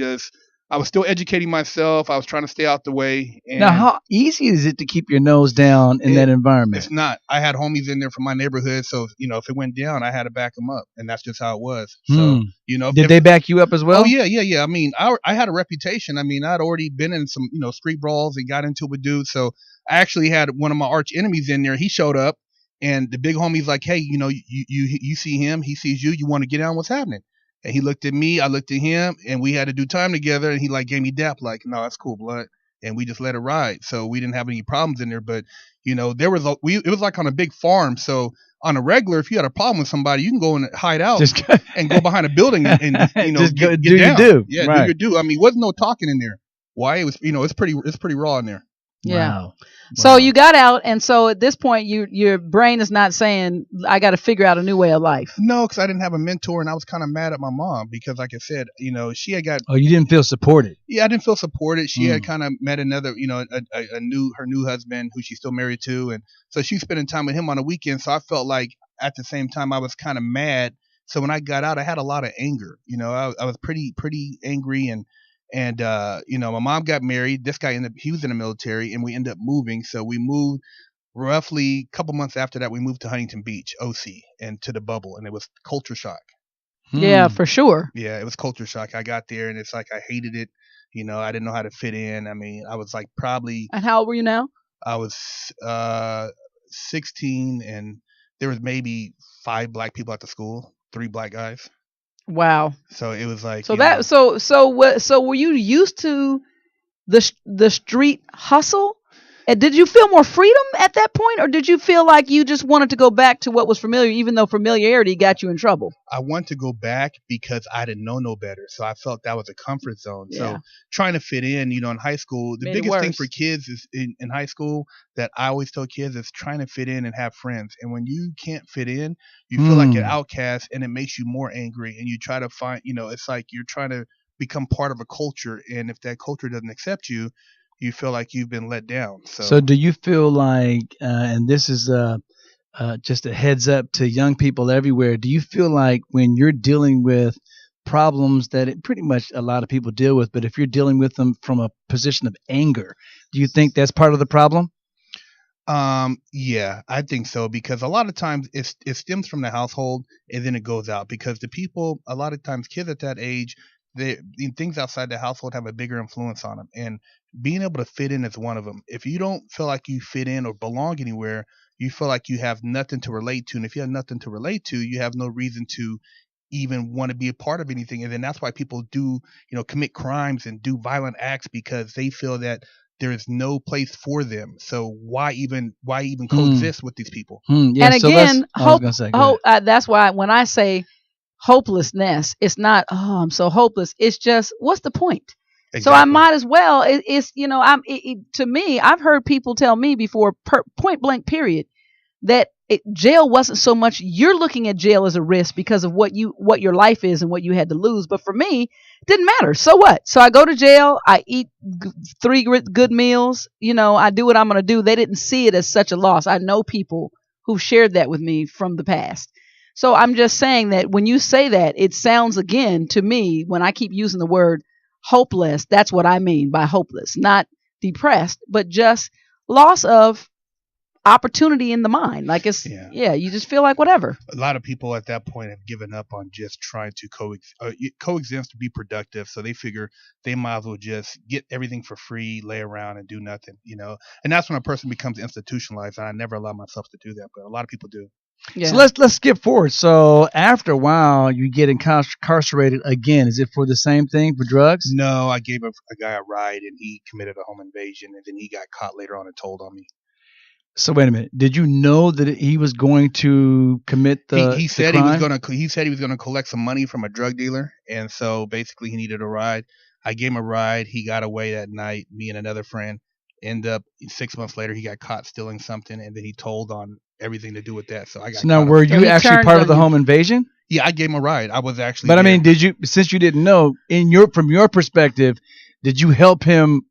I was still educating myself. I was trying to stay out the way. And now, how easy is it to keep your nose down in that environment? It's not. I had homies in there from my neighborhood, so if it went down, I had to back them up, and that's just how it was. So did they back you up as well? Oh yeah. I mean, I had a reputation. I mean, I'd already been in some street brawls and got into it with dudes. So I actually had one of my arch enemies in there. He showed up, and the big homie's like, hey, you see him, he sees you. You want to get down? What's happening? And he looked at me, I looked at him, and we had to do time together. And he gave me dap, like, no, that's cool, blood. And we just let it ride. So we didn't have any problems in there. But there was it was like on a big farm. So on a regular, if you had a problem with somebody, you can go and hide out and go behind a building and just get do down. your do. Yeah, right. do your do. I mean, wasn't no talking in there. Why? It was it's pretty raw in there. Yeah. Wow. So you got out, and so at this point, your brain is not saying, I got to figure out a new way of life. No, because I didn't have a mentor, and I was kind of mad at my mom because, like I said, she had got. Oh, you didn't feel supported. Yeah, I didn't feel supported. She had kind of met another, her new husband who she's still married to, and so she was spending time with him on the weekend. So I felt like at the same time I was kind of mad. So when I got out, I had a lot of anger. I was pretty angry and my mom got married. This guy he was in the military, and we ended up moving. So we moved roughly a couple months after that. We moved to Huntington Beach, OC, and to the bubble, and it was culture shock. Yeah, for sure. Yeah, it was culture shock. I got there, and it's like I hated it. I didn't know how to fit in. I mean, I was like probably. And how old were you now? I was 16, and there was maybe 5 black people at the school, 3 black guys. Wow. So it was like so were you used to the street hustle? Did you feel more freedom at that point, or did you feel like you just wanted to go back to what was familiar, even though familiarity got you in trouble? I want to go back because I didn't know no better. So I felt that was a comfort zone. Yeah. So trying to fit in, in high school, the Made it biggest thing worse. for kids is in high school that I always tell kids is trying to fit in and have friends. And when you can't fit in, you feel like an outcast, and it makes you more angry. And you try to find, it's like you're trying to become part of a culture. And if that culture doesn't accept you, you feel like you've been let down. So do you feel like, and this is just a heads up to young people everywhere, do you feel like when you're dealing with problems that pretty much a lot of people deal with, but if you're dealing with them from a position of anger, do you think that's part of the problem? Yeah, I think so, because a lot of times it stems from the household and then it goes out, because the people, a lot of times kids at that age, things outside the household have a bigger influence on them, and being able to fit in is one of them. If you don't feel like you fit in or belong anywhere, you feel like you have nothing to relate to, and if you have nothing to relate to, you have no reason to even want to be a part of anything. And then that's why people do, commit crimes and do violent acts, because they feel that there is no place for them. So why even coexist with these people? Yeah, And again, hope. Say, that's why when I say hopelessness, it's not, oh, I'm so hopeless. It's just, what's the point? Exactly. So I might as well. To me, I've heard people tell me before, point blank period, that jail wasn't so much, you're looking at jail as a risk because of what your life is and what you had to lose. But for me, it didn't matter. So what? So I go to jail, I eat 3 good meals, I do what I'm going to do. They didn't see it as such a loss. I know people who shared that with me from the past. So I'm just saying that when you say that, it sounds, again, to me, when I keep using the word hopeless, that's what I mean by hopeless, not depressed, but just loss of opportunity in the mind. Like you just feel like whatever. A lot of people at that point have given up on just trying to coexist to be productive. So they figure they might as well just get everything for free, lay around and do nothing, and that's when a person becomes institutionalized. And I never allow myself to do that, but a lot of people do. Yeah. So let's skip forward. So after a while, you get incarcerated again. Is it for the same thing, for drugs? No, I gave a guy a ride, and he committed a home invasion, and then he got caught later on and told on me. So wait a minute. Did you know that he was going to commit the he said the crime? he was going to collect some money from a drug dealer, and so basically he needed a ride. I gave him a ride. He got away that night. Me and another friend. End up 6 months later, he got caught stealing something, and then he told on everything to do with that. So I got. So now, were you actually part of the home invasion? Yeah, I gave him a ride. I was actually. But there. I mean, did you? Since you didn't know, from your perspective, did you help him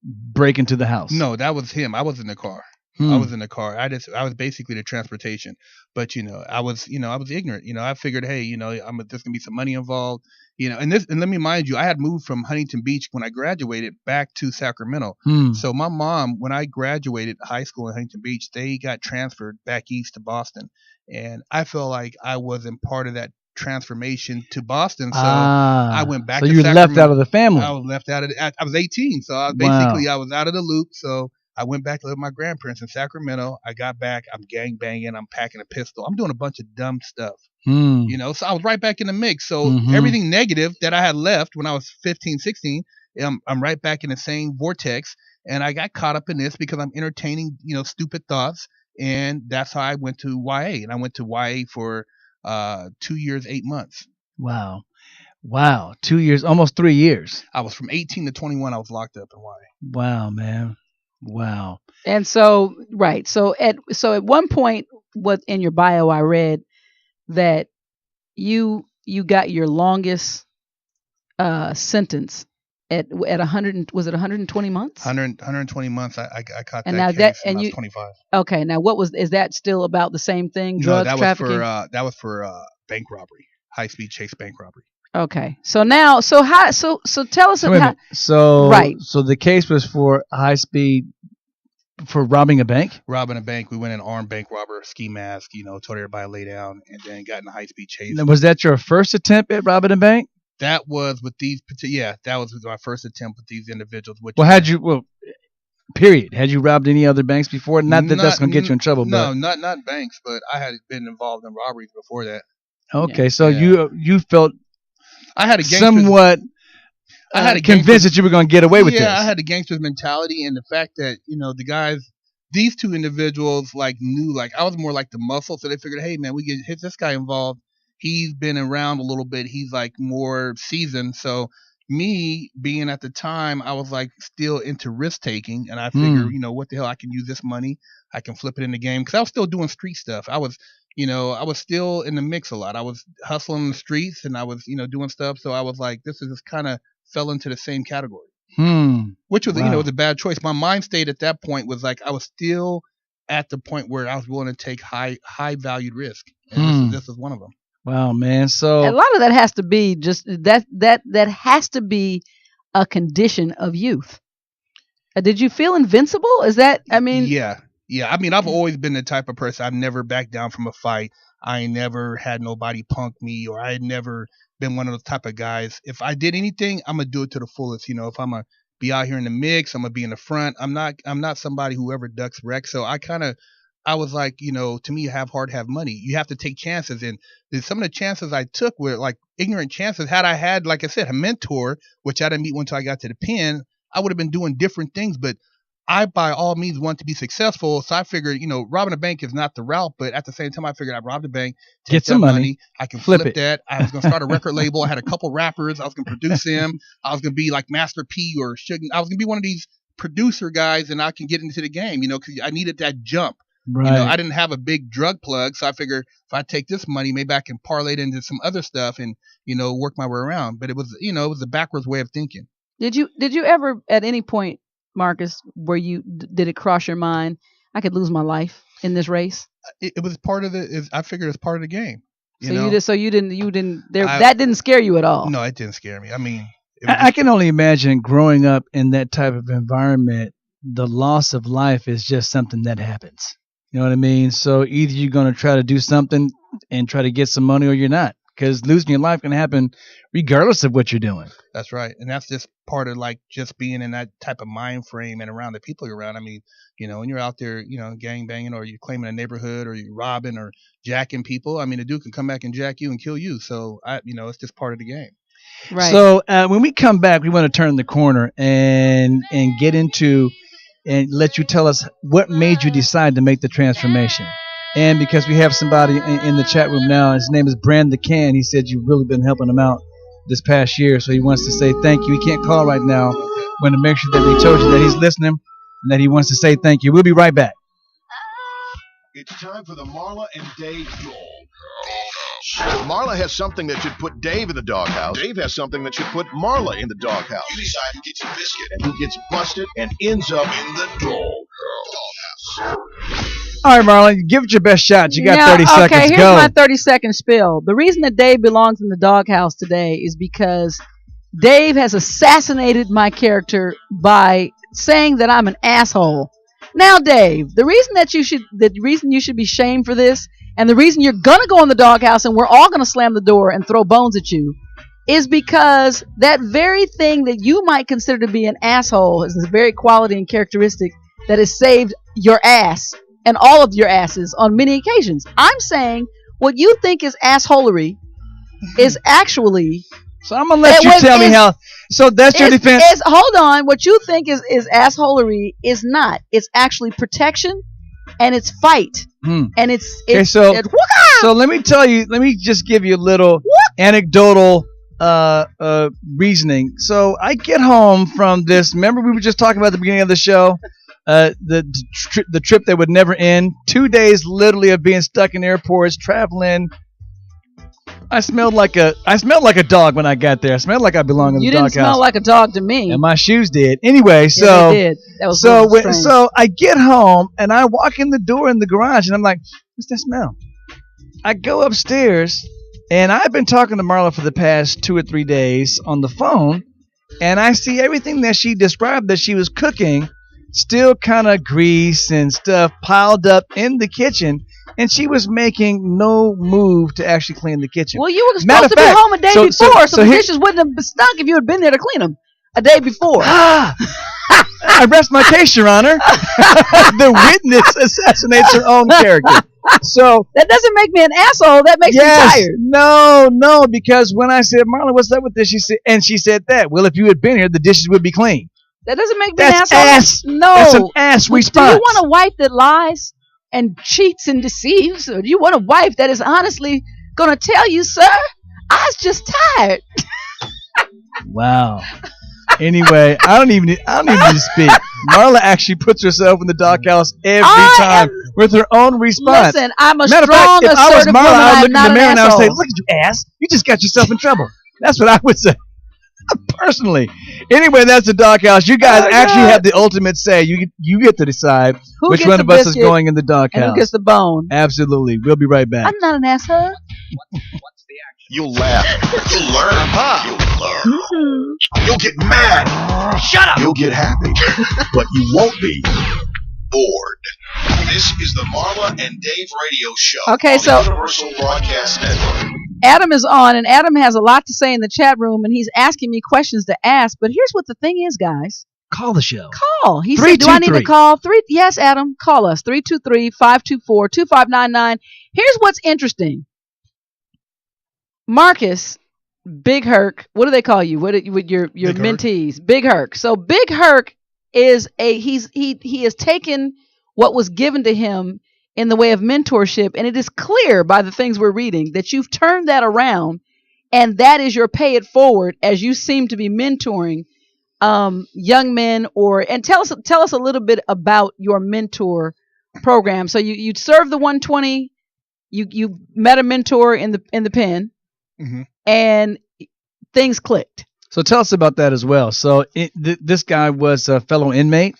break into the house? No, that was him. I was in the car. I was in the car. I was basically the transportation. But I was ignorant. I figured, hey, there's gonna be some money involved. And let me mind you, I had moved from Huntington Beach when I graduated back to Sacramento. So my mom, when I graduated high school in Huntington Beach, they got transferred back east to Boston, and I felt like I wasn't part of that transformation to Boston. So I went back. So to you Sacramento. left out of the family. I was left out of it. I was 18, so I was out of the loop. So I went back to live with my grandparents in Sacramento. I got back. I'm gang banging. I'm packing a pistol. I'm doing a bunch of dumb stuff. So I was right back in the mix. So everything negative that I had left when I was 15, 16, I'm right back in the same vortex. And I got caught up in this because I'm entertaining, stupid thoughts. And that's how I went to YA. And I went to YA for 2 years, 8 months. Wow. 2 years, almost 3 years. I was from 18 to 21. I was locked up in YA. Wow, man. Wow. And so, right. So at one point, what in your bio I read that you got your longest sentence at 100. Was it 120 months? 120 months. I caught and that now case when I was 25. Okay. Now is that still about the same thing? Drugs, trafficking? That was for bank robbery, high speed chase bank robbery. Okay. So now, so tell us about. So right. So the case was for high speed, for robbing a bank. Robbing a bank. We went in armed bank robber, ski mask. Told everybody to lay down, and then got in a high speed chase. Now, was that your first attempt at robbing a bank? That was with these. Yeah, that was my first attempt with these individuals. Period. Had you robbed any other banks before? Not that that's going to get you in trouble. No, but. not banks, but I had been involved in robberies before that. Okay, so you felt I had a somewhat I had a convinced that you were going to get away with this. Yeah, I had the gangster's mentality, and the fact that the guys, these two individuals, like knew, like I was more like the muscle, so they figured, hey man, we can hit this guy involved. He's been around a little bit. He's like more seasoned. So me being at the time, I was like still into risk taking, and I figured, what the hell, I can use this money, I can flip it in the game, because I was still doing street stuff. I was still in the mix a lot. I was hustling the streets, and I was doing stuff. So I was like, this is just kind of fell into the same category, which was was a bad choice. My mind state at that point was like I was still at the point where I was willing to take high valued risk, and this is one of them. Wow, man. So a lot of that has to be just that has to be a condition of youth. Did you feel invincible? Is that, I mean? Yeah. I mean, I've always been the type of person, I've never backed down from a fight. I ain't never had nobody punk me, or I had never been one of those type of guys. If I did anything, I'm going to do it to the fullest. If I'm going to be out here in the mix, I'm going to be in the front. I'm not somebody who ever ducks wreck. So I was like, to me, you have heart, have money. You have to take chances. And some of the chances I took were like ignorant chances. Had I had, like I said, a mentor, which I didn't meet until I got to the pen, I would have been doing different things. But I, by all means, want to be successful. So I figured, robbing a bank is not the route. But at the same time, I figured I'd rob the bank, get some money, I can flip that. I was going to start a record label. I had a couple rappers. I was going to produce them. I was going to be like Master P or Suge. I was going to be one of these producer guys, and I can get into the game, because I needed that jump. Right. I didn't have a big drug plug, so I figured if I take this money, maybe I can parlay it into some other stuff and work my way around. But it was it was a backwards way of thinking. Did you ever at any point, Marcus, where did it cross your mind, I could lose my life in this race? It was part of I figured it's part of the game. That didn't scare you at all. No, it didn't scare me. I mean, I can only imagine growing up in that type of environment. The loss of life is just something that happens. You know what I mean? So either you're going to try to do something and try to get some money, or you're not, because losing your life can happen regardless of what you're doing. That's right. And that's just part of like just being in that type of mind frame and around the people you're around. I mean, when you're out there, gang banging, or you're claiming a neighborhood, or you're robbing or jacking people, I mean, a dude can come back and jack you and kill you. So it's just part of the game. Right. So when we come back, we want to turn the corner and get into and let you tell us what made you decide to make the transformation. And because we have somebody in the chat room now, his name is Brand the Can. He said you've really been helping him out this past year, so he wants to say thank you. He can't call right now. Want to make sure that we told you that he's listening and that he wants to say thank you. We'll be right back. It's time for the Marla and Dave Doghouse. Marla has something that should put Dave in the doghouse. Dave has something that should put Marla in the doghouse. You decide who gets a biscuit and who gets busted and ends up in the doghouse. All right, Marla, give it your best shot. You got 30 seconds. Okay, here's Go. my 30-second spill. The reason that Dave belongs in the doghouse today is because Dave has assassinated my character by saying that I'm an asshole. Now, Dave, the reason you should be shamed for this, and the reason you're gonna go in the doghouse and we're all gonna slam the door and throw bones at you, is because that very thing that you might consider to be an asshole is the very quality and characteristic that has saved your ass and all of your asses on many occasions. I'm saying what you think is assholery is actually. So I'm gonna let you tell me how. So that's your defense. Hold on. What you think is assholery is not. It's actually protection, and it's fight, and it's okay. So let me tell you. Let me just give you a little anecdotal reasoning. So I get home from this. Remember we were just talking about at the beginning of the show. The trip that would never end. 2 days literally of being stuck in airports, traveling. I smelled like a dog when I got there. I smelled like I belonged in the doghouse. You didn't smell like a dog to me. And my shoes did. Anyway, yeah, they did. That was so I get home and I walk in the door in the garage and I'm like, what's that smell? I go upstairs and I've been talking to Marla for the past 2 or 3 days on the phone, and I see everything that she described that she was cooking, still kind of grease and stuff piled up in the kitchen. And she was making no move to actually clean the kitchen. Well, you were supposed to be home a day before, so the dishes wouldn't have stunk if you had been there to clean them a day before. I rest my case, Your Honor. The witness assassinates her own character. So That doesn't make me an asshole. That makes me tired. no, because when I said, Marla, what's up with this? She said that. Well, if you had been here, the dishes would be clean. That doesn't make me That's an asshole. ass. No. That's an ass Do response. you want a wife that lies and cheats and deceives, or do you want a wife that is honestly gonna tell you, sir, I was just tired? Wow. Anyway, I don't even need to speak. Marla actually puts herself in the doghouse every time with her own response. Listen, I'm a Matter of strong, fact, if I was assertive Marla, woman. I would I'm look in not the mirror an and I would say, asshole. "Look at you, ass! You just got yourself in trouble." That's what I would say. Personally. Anyway, that's the doghouse. You guys actually have the ultimate say. You get to decide Who which gets one the of us is biscuit going in the and doghouse. who gets the bone? Absolutely. We'll be right back. I'm not an asshole. You'll laugh. You'll learn. You'll love. Mm-hmm. You'll get mad. Shut up. You'll get happy. But you won't be bored. This is the Marla and Dave radio show Okay, on so the Universal Broadcast Network. Adam is on, and Adam has a lot to say in the chat room, and he's asking me questions to ask. But here's what the thing is, guys. Call the show. Call. He said, do I need to 323. call? Yes, Adam, call us. 323-524-2599. Here's what's interesting. Marcus, Big Herc, what do they call you? With your Big Herc. mentees? Big Herc. So Big Herc is he has taken what was given to him in the way of mentorship, and it is clear by the things we're reading that you've turned that around, and that is your pay it forward as you seem to be mentoring young men. And tell us a little bit about your mentor program. So you served the 120, you met a mentor in the pen, Mm-hmm. and things clicked. So tell us about that as well. So this guy was a fellow inmate.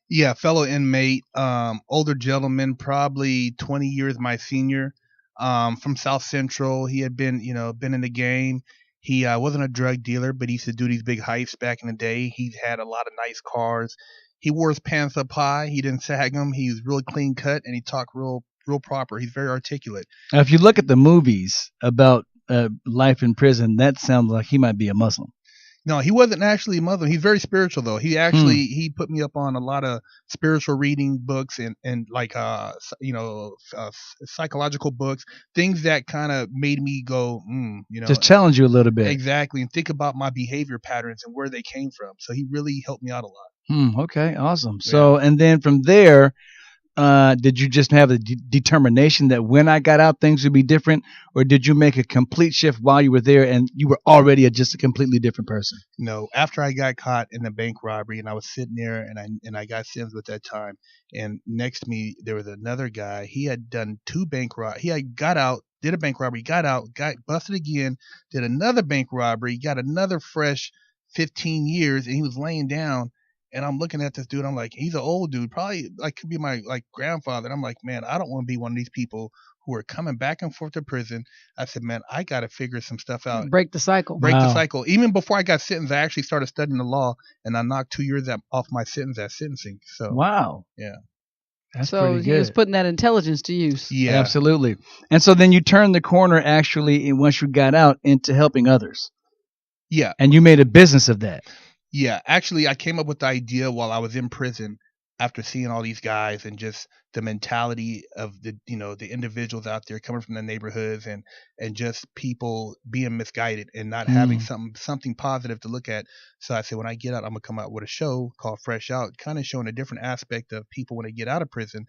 Yeah, fellow inmate, older gentleman, probably 20 years my senior, from South Central. He had been in the game. He wasn't a drug dealer, but he used to do these big heists back in the day. He had a lot of nice cars. He wore his pants up high. He didn't sag them. He was really clean cut, and he talked real proper. He's very articulate. Now, if you look at the movies about life in prison, that sounds like he might be a Muslim. No, he wasn't actually a Muslim. He's very spiritual, though. He actually he put me up on a lot of spiritual reading books and like psychological books, things that kind of made me go, just challenge you a little bit. Exactly, and think about my behavior patterns and where they came from. So he really helped me out a lot. Okay, awesome. So and then from there, did you just have a determination that when I got out things would be different, or did you make a complete shift while you were there and you were already just a completely different person? No, after I got caught in the bank robbery and I was sitting there and I got sentenced at that time, and next to me there was another guy. He had done 2 bank robberies. He had got out, did a bank robbery, got out, got busted again, did another bank robbery, got another fresh 15 years, and he was laying down. And I'm looking at this dude. I'm like, he's an old dude, probably like could be my grandfather. And I'm like, man, I don't want to be one of these people who are coming back and forth to prison. I said, man, I got to figure some stuff out. Break the cycle. Break the cycle. Even before I got sentenced, I actually started studying the law, and I knocked 2 years off my sentence at sentencing. So wow, yeah, that's so pretty good. he was putting that intelligence to use. Yeah, absolutely. And so then you turned the corner actually once you got out into helping others. Yeah, and you made a business of that. Yeah, actually, I came up with the idea while I was in prison after seeing all these guys and just the mentality of the individuals out there coming from the neighborhoods and just people being misguided and not having something positive to look at. So I said, when I get out, I'm going to come out with a show called Fresh Out, kind of showing a different aspect of people when they get out of prison,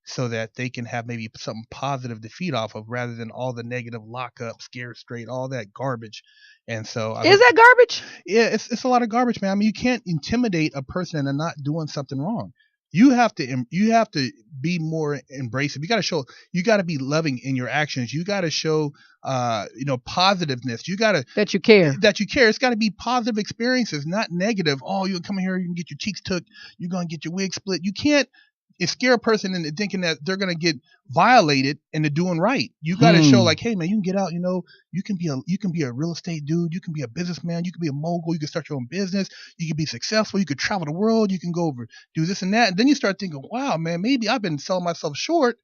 so that they can have maybe something positive to feed off of rather than all the negative lockup, scare straight, all that garbage. And so is that garbage? Yeah, it's a lot of garbage, man. I mean, you can't intimidate a person into not doing something wrong. You have to be more embracive. You got to be loving in your actions. You got to show positiveness. That you care. It's got to be positive experiences, not negative. Oh, you come here, you can get your cheeks took, you're going to get your wig split. You can't scare a person into thinking that they're going to get violated into doing right. You got to show like, hey man, you can get out, you can be a real estate dude, you can be a businessman, you can be a mogul, you can start your own business, you can be successful, you could travel the world, you can go over, do this and that. And then you start thinking, wow, man, maybe I've been selling myself short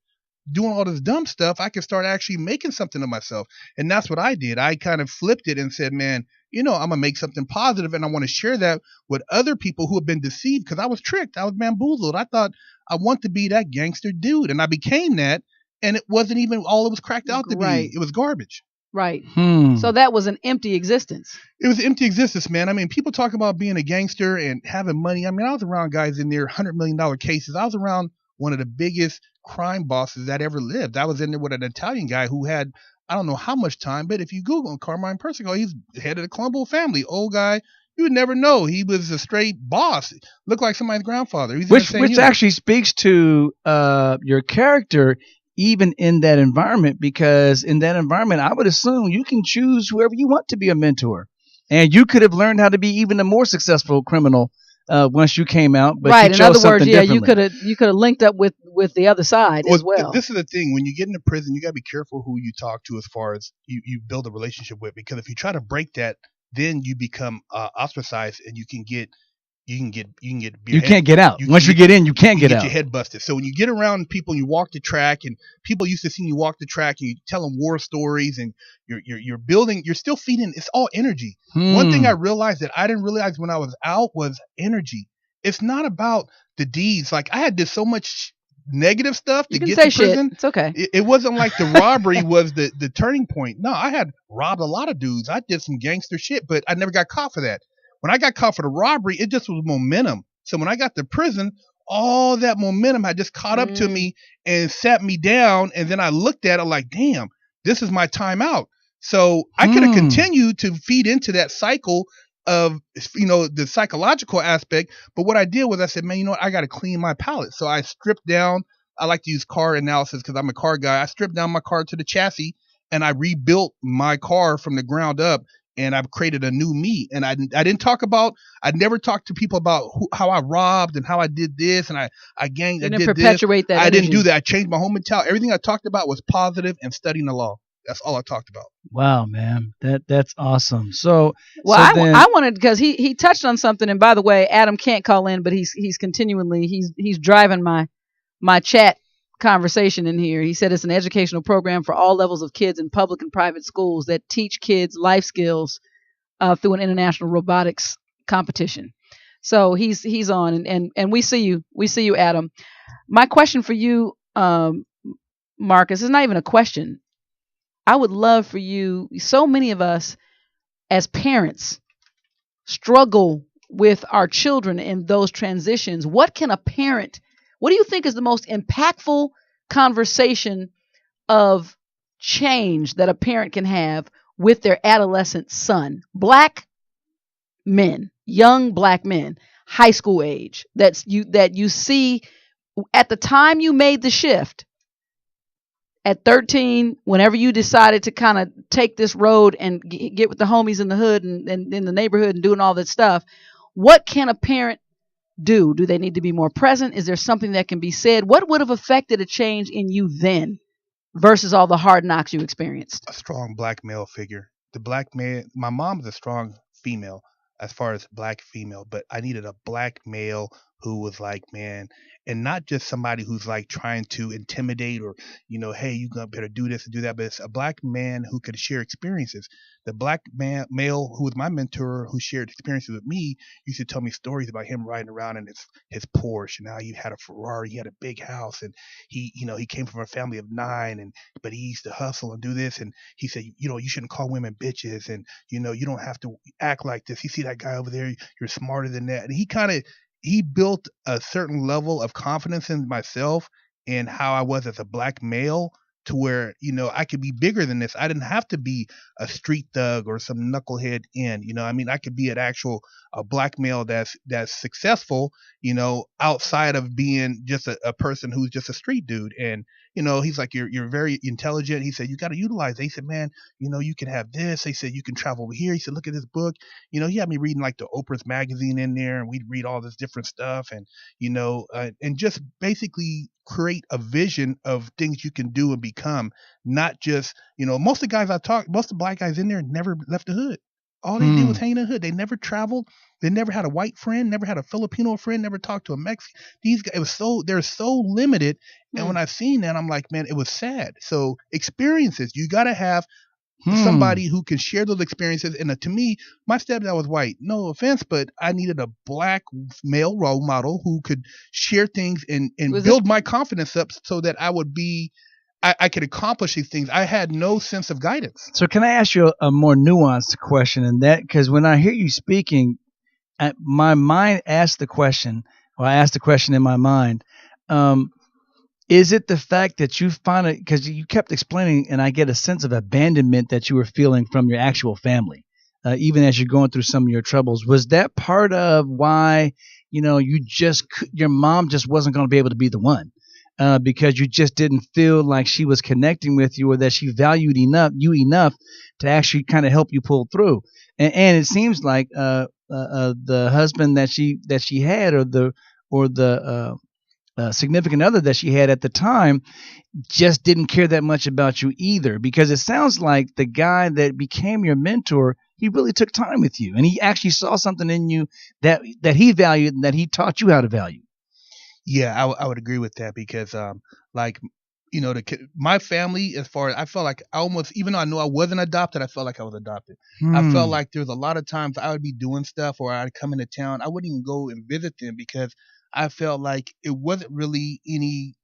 doing all this dumb stuff. I can start actually making something of myself. And that's what I did. I kind of flipped it and said, man, I'm going to make something positive, and I want to share that with other people who have been deceived, because I was tricked. I was bamboozled. I thought I want to be that gangster dude, and I became that. and it wasn't even all it was cracked out to Right. be. It was garbage. Right. Hmm. So that was an empty existence. It was empty existence, man. I mean, people talk about being a gangster and having money. I mean, I was around guys in there, $100 million cases. I was around one of the biggest crime bosses that ever lived. I was in there with an Italian guy who had, I don't know how much time, but if you Google him, Carmine Persico, he's head of the Colombo family, old guy. You would never know. He was a straight boss. Looked like somebody's grandfather. He's in the Which same unit. actually speaks to your character, even in that environment, because in that environment, I would assume you can choose whoever you want to be a mentor, and you could have learned how to be even a more successful criminal once you came out. But Right. you In chose other words, something yeah, differently. you could have linked up with the other side as well. This is the thing. When you get into prison, you got to be careful who you talk to as far as you build a relationship with, because if you try to break that, then you become ostracized, and you can't get out. Once you get in, you can't get out. Your head busted. So when you get around people, and you walk the track, and people used to see you walk the track, and you tell them war stories, and you're building, you're still feeding. It's all energy. One thing I realized that I didn't realize when I was out was energy. It's not about the deeds. Like, I had did so much negative stuff You to can get say to prison. shit. It's okay. It wasn't like the robbery was the turning point. No, I had robbed a lot of dudes. I did some gangster shit, but I never got caught for that. When I got caught for the robbery, it just was momentum. So when I got to prison, all that momentum had just caught up to me and sat me down. And then I looked at it like, damn, this is my time out. So I could have continued to feed into that cycle of, the psychological aspect. But what I did was I said, man, you know what? I got to clean my palate. So I stripped down. I like to use car analysis because I'm a car guy. I stripped down my car to the chassis, and I rebuilt my car from the ground up. And I've created a new me. And I never talked to people about how I robbed and how I did this and I ganged. You didn't perpetuate that. I energy. didn't do that. I changed my whole mentality. Everything I talked about was positive and studying the law. That's all I talked about. Wow, man, that's awesome. So, well, so I wanted, because he touched on something. And by the way, Adam can't call in, but he's continually he's driving my chat conversation in here. He said it's an educational program for all levels of kids in public and private schools that teach kids life skills through an international robotics competition. So he's on, and we see you, Adam. My question for you, Marcus, is not even a question. I would love for you. So many of us as parents struggle with our children in those transitions. What do you think is the most impactful conversation of change that a parent can have with their adolescent son? Black men, young black men, high school age, that you see at the time you made the shift. At 13, whenever you decided to kind of take this road and get with the homies in the hood and in the neighborhood and doing all that stuff, what can a parent do? Do they need to be more present? Is there something that can be said? What would have affected a change in you then versus all the hard knocks you experienced? A strong black male figure. The black man, my mom is a strong female as far as black female, but I needed a black male who was like, man, and not just somebody who's like trying to intimidate or, hey, you better do this and do that, but it's a black man who could share experiences. The black male who was my mentor, who shared experiences with me, used to tell me stories about him riding around in his Porsche. Now he had a Ferrari, he had a big house, and he came from a family of 9, but he used to hustle and do this. And he said, you shouldn't call women bitches, and you don't have to act like this. You see that guy over there, you're smarter than that. And he built a certain level of confidence in myself and how I was as a black male, to where, I could be bigger than this. I didn't have to be a street thug or some knucklehead I could be a black male that's successful, outside of being just a person who's just a street dude. And, he's like, you're very intelligent. He said, you got to utilize it. He said, man, you can have this. He said, you can travel over here. He said, look at this book. He had me reading like the Oprah's magazine in there, and we'd read all this different stuff, and, and just basically create a vision of things you can do and become, not just, most of the guys most of the black guys in there never left the hood. All they did was hang in the hood. They never traveled. They never had a white friend, never had a Filipino friend, never talked to a Mexican. These guys, they're so limited. And when I've seen that, I'm like, man, it was sad. So experiences, you got to have somebody who can share those experiences. And to me, my stepdad was white. No offense, but I needed a black male role model who could share things and build my confidence up so that I would be I could accomplish these things. I had no sense of guidance. So can I ask you a more nuanced question in that? Because when I hear you speaking, my mind asks the question, or I ask the question in my mind, is it the fact that you find it, because you kept explaining, and I get a sense of abandonment that you were feeling from your actual family, even as you're going through some of your troubles. Was that part of why, your mom just wasn't going to be able to be the one? Because you just didn't feel like she was connecting with you, or that she valued you enough to actually kind of help you pull through. And it seems like the husband that she had, or the significant other that she had at the time, just didn't care that much about you either. Because it sounds like the guy that became your mentor, he really took time with you, and he actually saw something in you that he valued, and that he taught you how to value. Yeah, I would agree with that, because my family, as far as I felt like I almost, even though I knew I wasn't adopted, I felt like I was adopted. I felt like there was a lot of times I would be doing stuff, or I'd come into town, I wouldn't even go and visit them, because I felt like it wasn't really any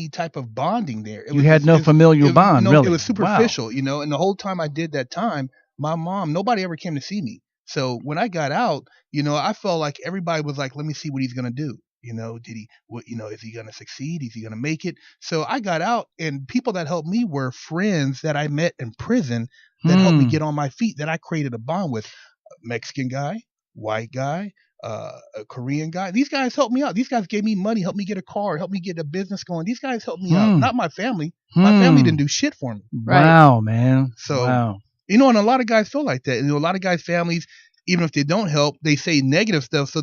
type of bonding there. You had no familial bond, really. It was superficial, Wow. and the whole time I did that time, my mom, nobody ever came to see me. So when I got out, I felt like everybody was like, let me see what he's gonna do. Is he gonna succeed? Is he gonna make it? So I got out, and people that helped me were friends that I met in prison that helped me get on my feet, that I created a bond with. A Mexican guy, white guy, a Korean guy. These guys helped me out. These guys gave me money, helped me get a car, helped me get a business going. These guys helped me out. Not my family. My family didn't do shit for me. Wow, man. So, wow. And a lot of guys feel like that. A lot of guys' families, even if they don't help, they say negative stuff, so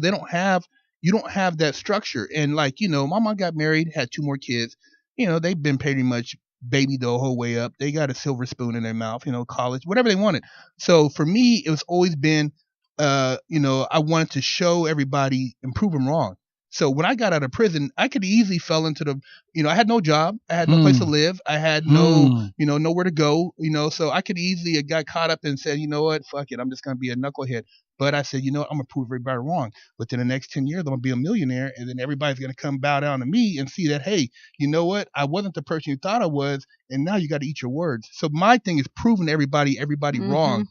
you don't have that structure. And my mom got married, had 2 more kids. They've been pretty much babied the whole way up. They got a silver spoon in their mouth, college, whatever they wanted. So for me, it was always been, I wanted to show everybody and prove them wrong. So when I got out of prison, I could easily fell into the, I had no job, I had no place to live, I had no, nowhere to go, so I could easily have got caught up and said, you know what, fuck it, I'm just gonna be a knucklehead. But I said, I'm gonna prove everybody wrong. Within the next 10 years, I'm gonna be a millionaire, and then everybody's gonna come bow down to me and see that, hey, you know what, I wasn't the person you thought I was, and now you got to eat your words. So my thing is proving everybody wrong.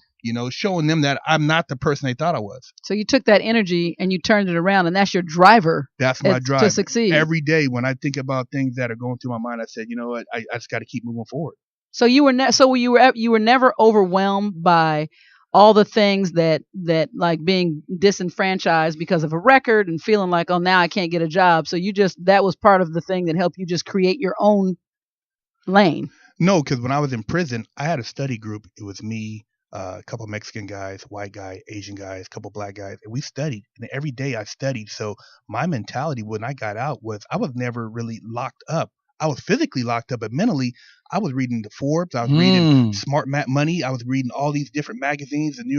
Showing them that I'm not the person they thought I was. So you took that energy and you turned it around, and that's your driver. That's my drive to succeed. Every day when I think about things that are going through my mind, I said, you know what, I just got to keep moving forward. So you were never overwhelmed by all the things that like being disenfranchised because of a record and feeling like, oh, now I can't get a job. So that was part of the thing that helped you just create your own lane. No, because when I was in prison, I had a study group. It was me, a couple Mexican guys, white guy, Asian guys, a couple black guys, and we studied. And every day I studied. So my mentality when I got out was I was never really locked up. I was physically locked up, but mentally, I was reading the Forbes. I was reading Smart Money. I was reading all these different magazines, the New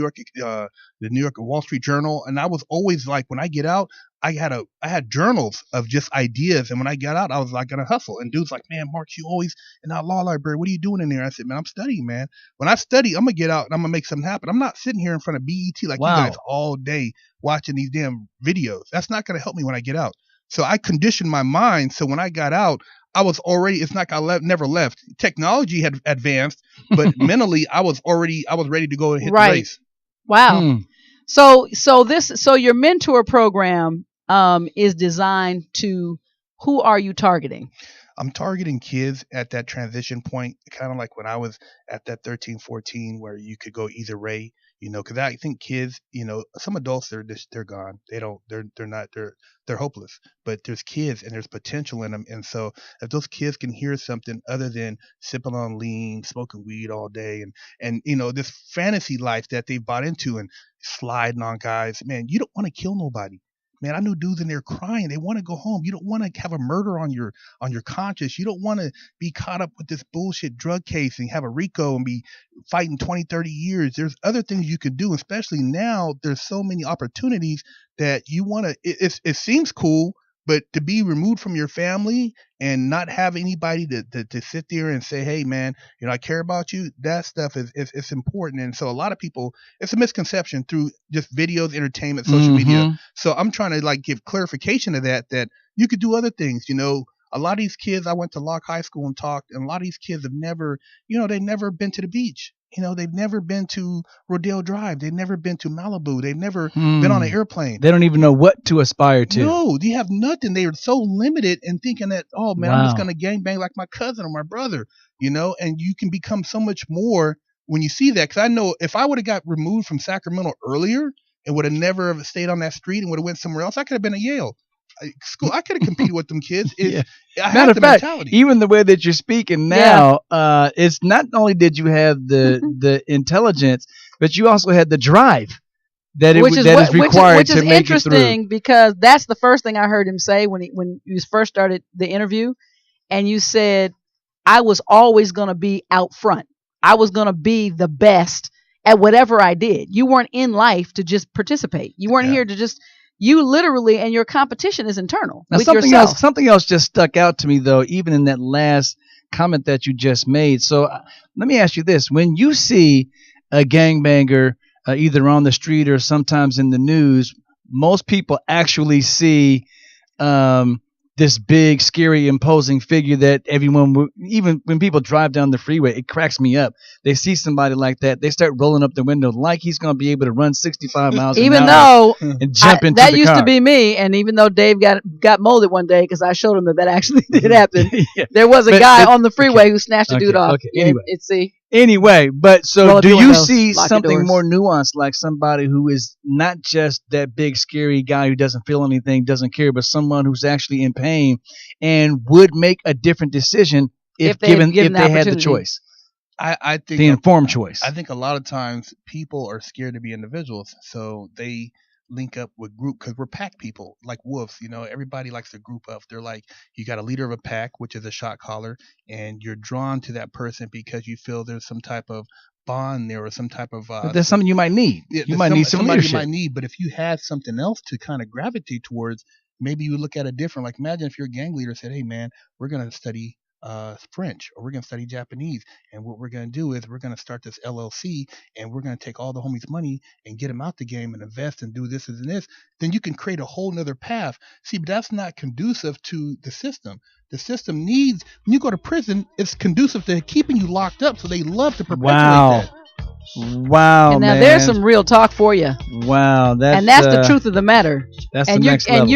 York Wall Street Journal, and I was always like, when I get out, I had journals of just ideas, and when I got out, I was like gonna hustle. And dude's like, man, Mark, you always in that law library. What are you doing in there? I said, man, I'm studying, man. When I study, I'm gonna get out and I'm gonna make something happen. I'm not sitting here in front of BET like you guys all day watching these damn videos. That's not gonna help me when I get out. So I conditioned my mind. So when I got out, I was already, it's not like I never left. Technology had advanced, but mentally I was ready to go and hit the race. Wow. So your mentor program is designed to, who are you targeting? I'm targeting kids at that transition point, kind of like when I was at that 13, 14, where you could go either way, because I think kids, some adults, they're gone. They're hopeless, but there's kids and there's potential in them. And so if those kids can hear something other than sipping on lean, smoking weed all day, and this fantasy life that they've bought into and sliding on guys, man, you don't want to kill nobody. Man, I knew dudes in there crying. They want to go home. You don't want to have a murder on your conscience. You don't want to be caught up with this bullshit drug case and have a RICO and be fighting 20, 30 years. There's other things you can do, especially now. There's so many opportunities that you want to. It seems cool, but to be removed from your family and not have anybody to sit there and say, hey, man, I care about you. That stuff is important. And so a lot of people, it's a misconception through just videos, entertainment, social media. So I'm trying to give clarification to that you could do other things. A lot of these kids, I went to Locke High School and talked, and a lot of these kids have never, they've never been to the beach. They've never been to Rodeo Drive. They've never been to Malibu. They've never been on an airplane. They don't even know what to aspire to. No, they have nothing. They are so limited in thinking that, oh man, I'm Wow. just gonna gangbang like my cousin or my brother, and you can become so much more when you see that. Because I know if I would have got removed from Sacramento earlier and would have never have stayed on that street and would have went somewhere else, I could have been at Yale school. I could have competed with them kids. Yeah. I Matter had of the fact, mentality. even the way that you're speaking now, it's not only did you have the intelligence, but you also had the drive that is required which to is make it through. interesting because that's the first thing I heard him say when you first started the interview, and you said, "I was always going to be out front. I was going to be the best at whatever I did." You weren't in life to just participate. You weren't here to just. You literally, and your competition is internal Now, with something yourself. something else just stuck out to me though, even in that last comment that you just made. So let me ask you this: when you see a gangbanger either on the street or sometimes in the news, most people actually see this big, scary, imposing figure that everyone, even when people drive down the freeway, it cracks me up. They see somebody like that, they start rolling up the window like he's going to be able to run 65 miles an Even hour though and jump into that the used car. to be me, and even though Dave got molded one day because I showed him that actually did happen, Yeah. there was a But- guy but- on the freeway okay. who snatched a Okay, dude off. okay, anyway. See. Anyway, but so Roll up do your you windows, see lock your something doors. more nuanced, like somebody who is not just that big, scary guy who doesn't feel anything, doesn't care, but someone who's actually in pain and would make a different decision if they had given given the they had the opportunity. choice, I think the informed choice? I think a lot of times people are scared to be individuals, so they link up with group because we're pack people like wolves. Everybody likes to group up. They're like, you got a leader of a pack, which is a shot caller, and you're drawn to that person because you feel there's some type of bond there or some type of. But that's something you might need. You might need some somebody leadership. you might need, but if you had something else to kind of gravitate towards, maybe you look at it different. Like imagine if your gang leader said, "Hey man, we're gonna study French or we're going to study Japanese, and what we're going to do is we're going to start this LLC and we're going to take all the homies' money and get them out the game and invest and do this and this," then you can create a whole nother path. See, but that's not conducive to the system. The system needs, when you go to prison, it's conducive to keeping you locked up, so they love to perpetuate that. Wow, And now man. there's some real talk for you. Wow, that's the truth of the matter. That's And the next level. and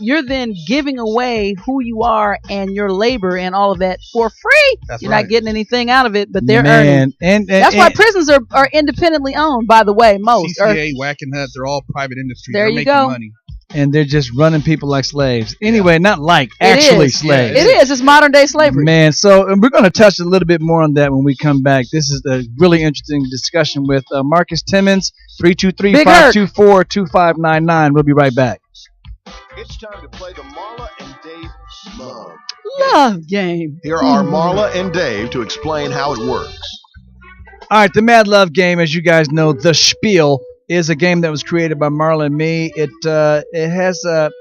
you're then giving away who you are and your labor and all of that for free. That's You're right. not getting anything out of it, but they're Man, earning. and That's why prisons are independently owned, by the way, most. CCA, Whack and Hut, they're all private industries. There They're you making go. money. and they're just running people like slaves. Anyway, not like, It actually is. slaves. It is. It's modern day slavery. Man, so and we're going to touch a little bit more on that when we come back. This is a really interesting discussion with Marcus Timmons, 323-524-2599. We'll be right back. It's time to play the Marla and Dave Love. Love game. Here are Marla and Dave to explain how it works. All right, the Mad Love game, as you guys know, the spiel, is a game that was created by Marla and me. It has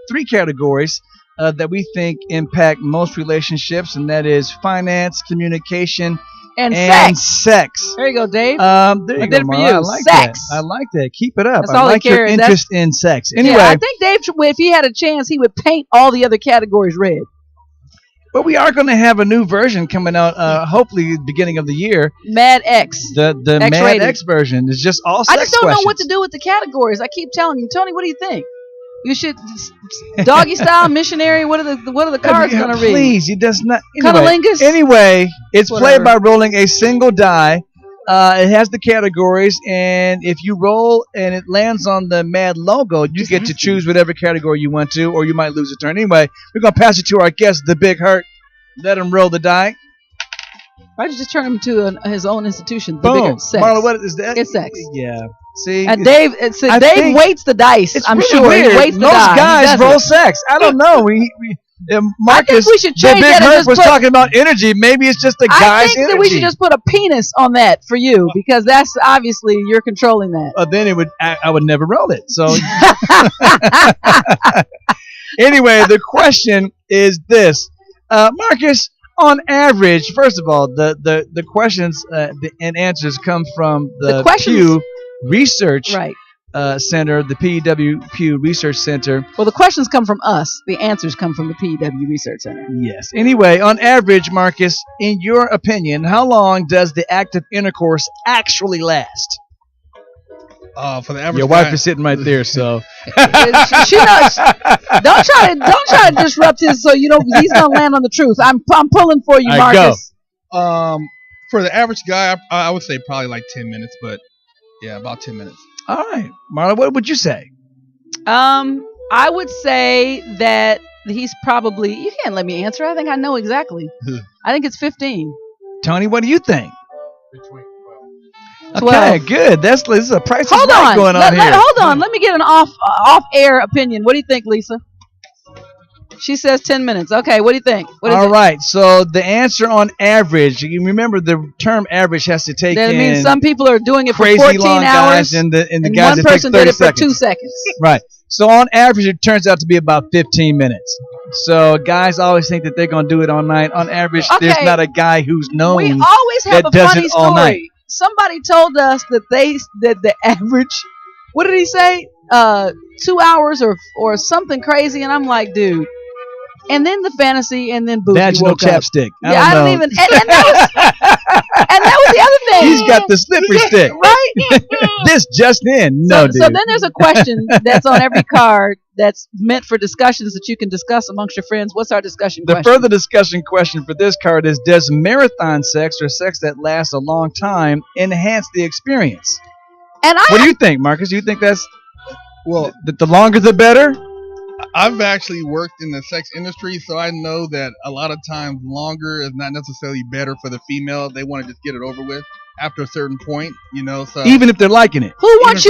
three categories that we think impact most relationships, and that is finance, communication, And sex. There you go, Dave. There I you did go, it for Marla. you. I like Sex. that. I like that. Keep it up. That's I all that like your cares. interest in sex. Anyway, Yeah, I think Dave, if he had a chance, he would paint all the other categories red. but we are going to have a new version coming out, hopefully beginning of the year. Mad X. The Mad X-rated. X version is just all sex I just don't know what to questions. do with the categories. I keep telling you, Tony, what do you think? You should doggy style, missionary. What are the cards gonna read? Please, it does not. Cunnilingus? Anyway, it's Whatever. played by rolling a single die. It has the categories, and if you roll and it lands on the Mad logo, you get to choose whatever category you want to, or you might lose a turn. Anyway, we're gonna pass it to our guest, the Big Herc. Let him roll the die. Why don't you just turn him to his own institution? The Boom. bigger sex. Marla, what is that? It's sex. Yeah. See. And it's- Dave, I Dave think weights the dice. It's I'm really sure weird. he weights the Most die. He guys does roll it. sex. I don't know. Marcus, we should the change Big that and Herc just was put- talking about energy. Maybe it's just the I guy's think energy. that we should just put a penis on that for you because that's obviously you're controlling that. Then it would. I would never roll it. So anyway, the question is this, Marcus. On average, first of all, the questions and answers come from the questions- Pew Research Right. Center, the PEW Pew Research Center. Well, the questions come from us. The answers come from the PEW Research Center. Yes. Anyway, on average, Marcus, in your opinion, how long does the active intercourse actually last? For the average Your wife is sitting right there, so She knows. Don't try to disrupt his. So he's gonna land on the truth. I'm pulling for you, All right, Marcus. For the average guy, I would say probably like 10 minutes, but yeah, about 10 minutes. All right, Marla, what would you say? I would say that he's probably. You can't let me answer. I think I know exactly. I think it's 15. Tony, what do you think? Between 12. Okay, good. This is a price is right going on here. Hold on. Let me get an off-air opinion. What do you think, Lisa? She says 10 minutes. Okay, what do you think? All right, so the answer on average, you remember the term average has to take that in means some people are doing it for crazy 14 long hours, guys and the and guys one that person take 30 did it for seconds. 2 seconds. Right. So on average, it turns out to be about 15 minutes. So guys always think that they're going to do it all night. On average, there's not a guy who's known we always have that a does funny it all story. night. Somebody told us that the average, what did he say? 2 hours or something crazy, and I'm like, dude. And then the fantasy, and then booty. Vaginal chapstick. I don't even. And that was the other thing. He's got the slippery stick. Right? This just in. No, dude. So then there's a question that's on every card that's meant for discussions that you can discuss amongst your friends. What's our discussion The question? further discussion question for this card is, does marathon sex or sex that lasts a long time enhance the experience? And what do you think, Marcus? You think that's, well, the longer the better? I've actually worked in the sex industry, so I know that a lot of times longer is not necessarily better for the female. They want to just get it over with after a certain point, So even if they're liking it. Who wants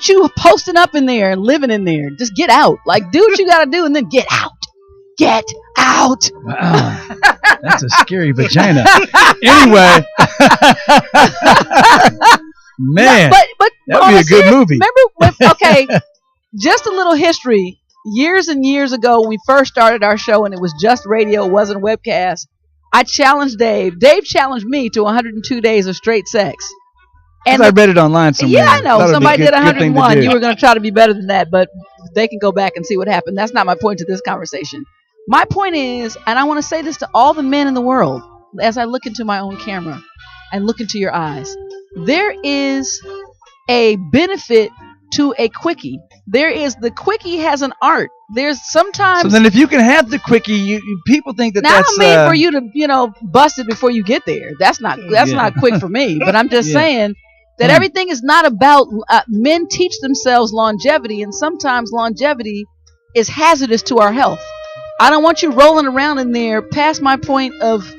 you posting up in there and living in there? Just get out. Like, do what you got to do and then get out. Get out. Wow. That's a scary vagina. Anyway. Man. But that would be a good movie. Remember, okay, just a little history. Years and years ago, when we first started our show and it was just radio, it wasn't a webcast, I challenged Dave. Dave challenged me to 102 days of straight sex. And I read it online somewhere. Yeah, I know. Somebody did 101. You were were going to try to be better than that, but they can go back and see what happened. That's not my point to this conversation. My point is, and I want to say this to all the men in the world, as I look into my own camera and look into your eyes, there is a benefit to a quickie. The quickie has an art. There's sometimes. So then, if you can have the quickie, people think that now that's. I don't mean for you to, bust it before you get there. That's not quick for me. But I'm just saying that everything is not about. Men teach themselves longevity, and sometimes longevity is hazardous to our health. I don't want you rolling around in there past my point of.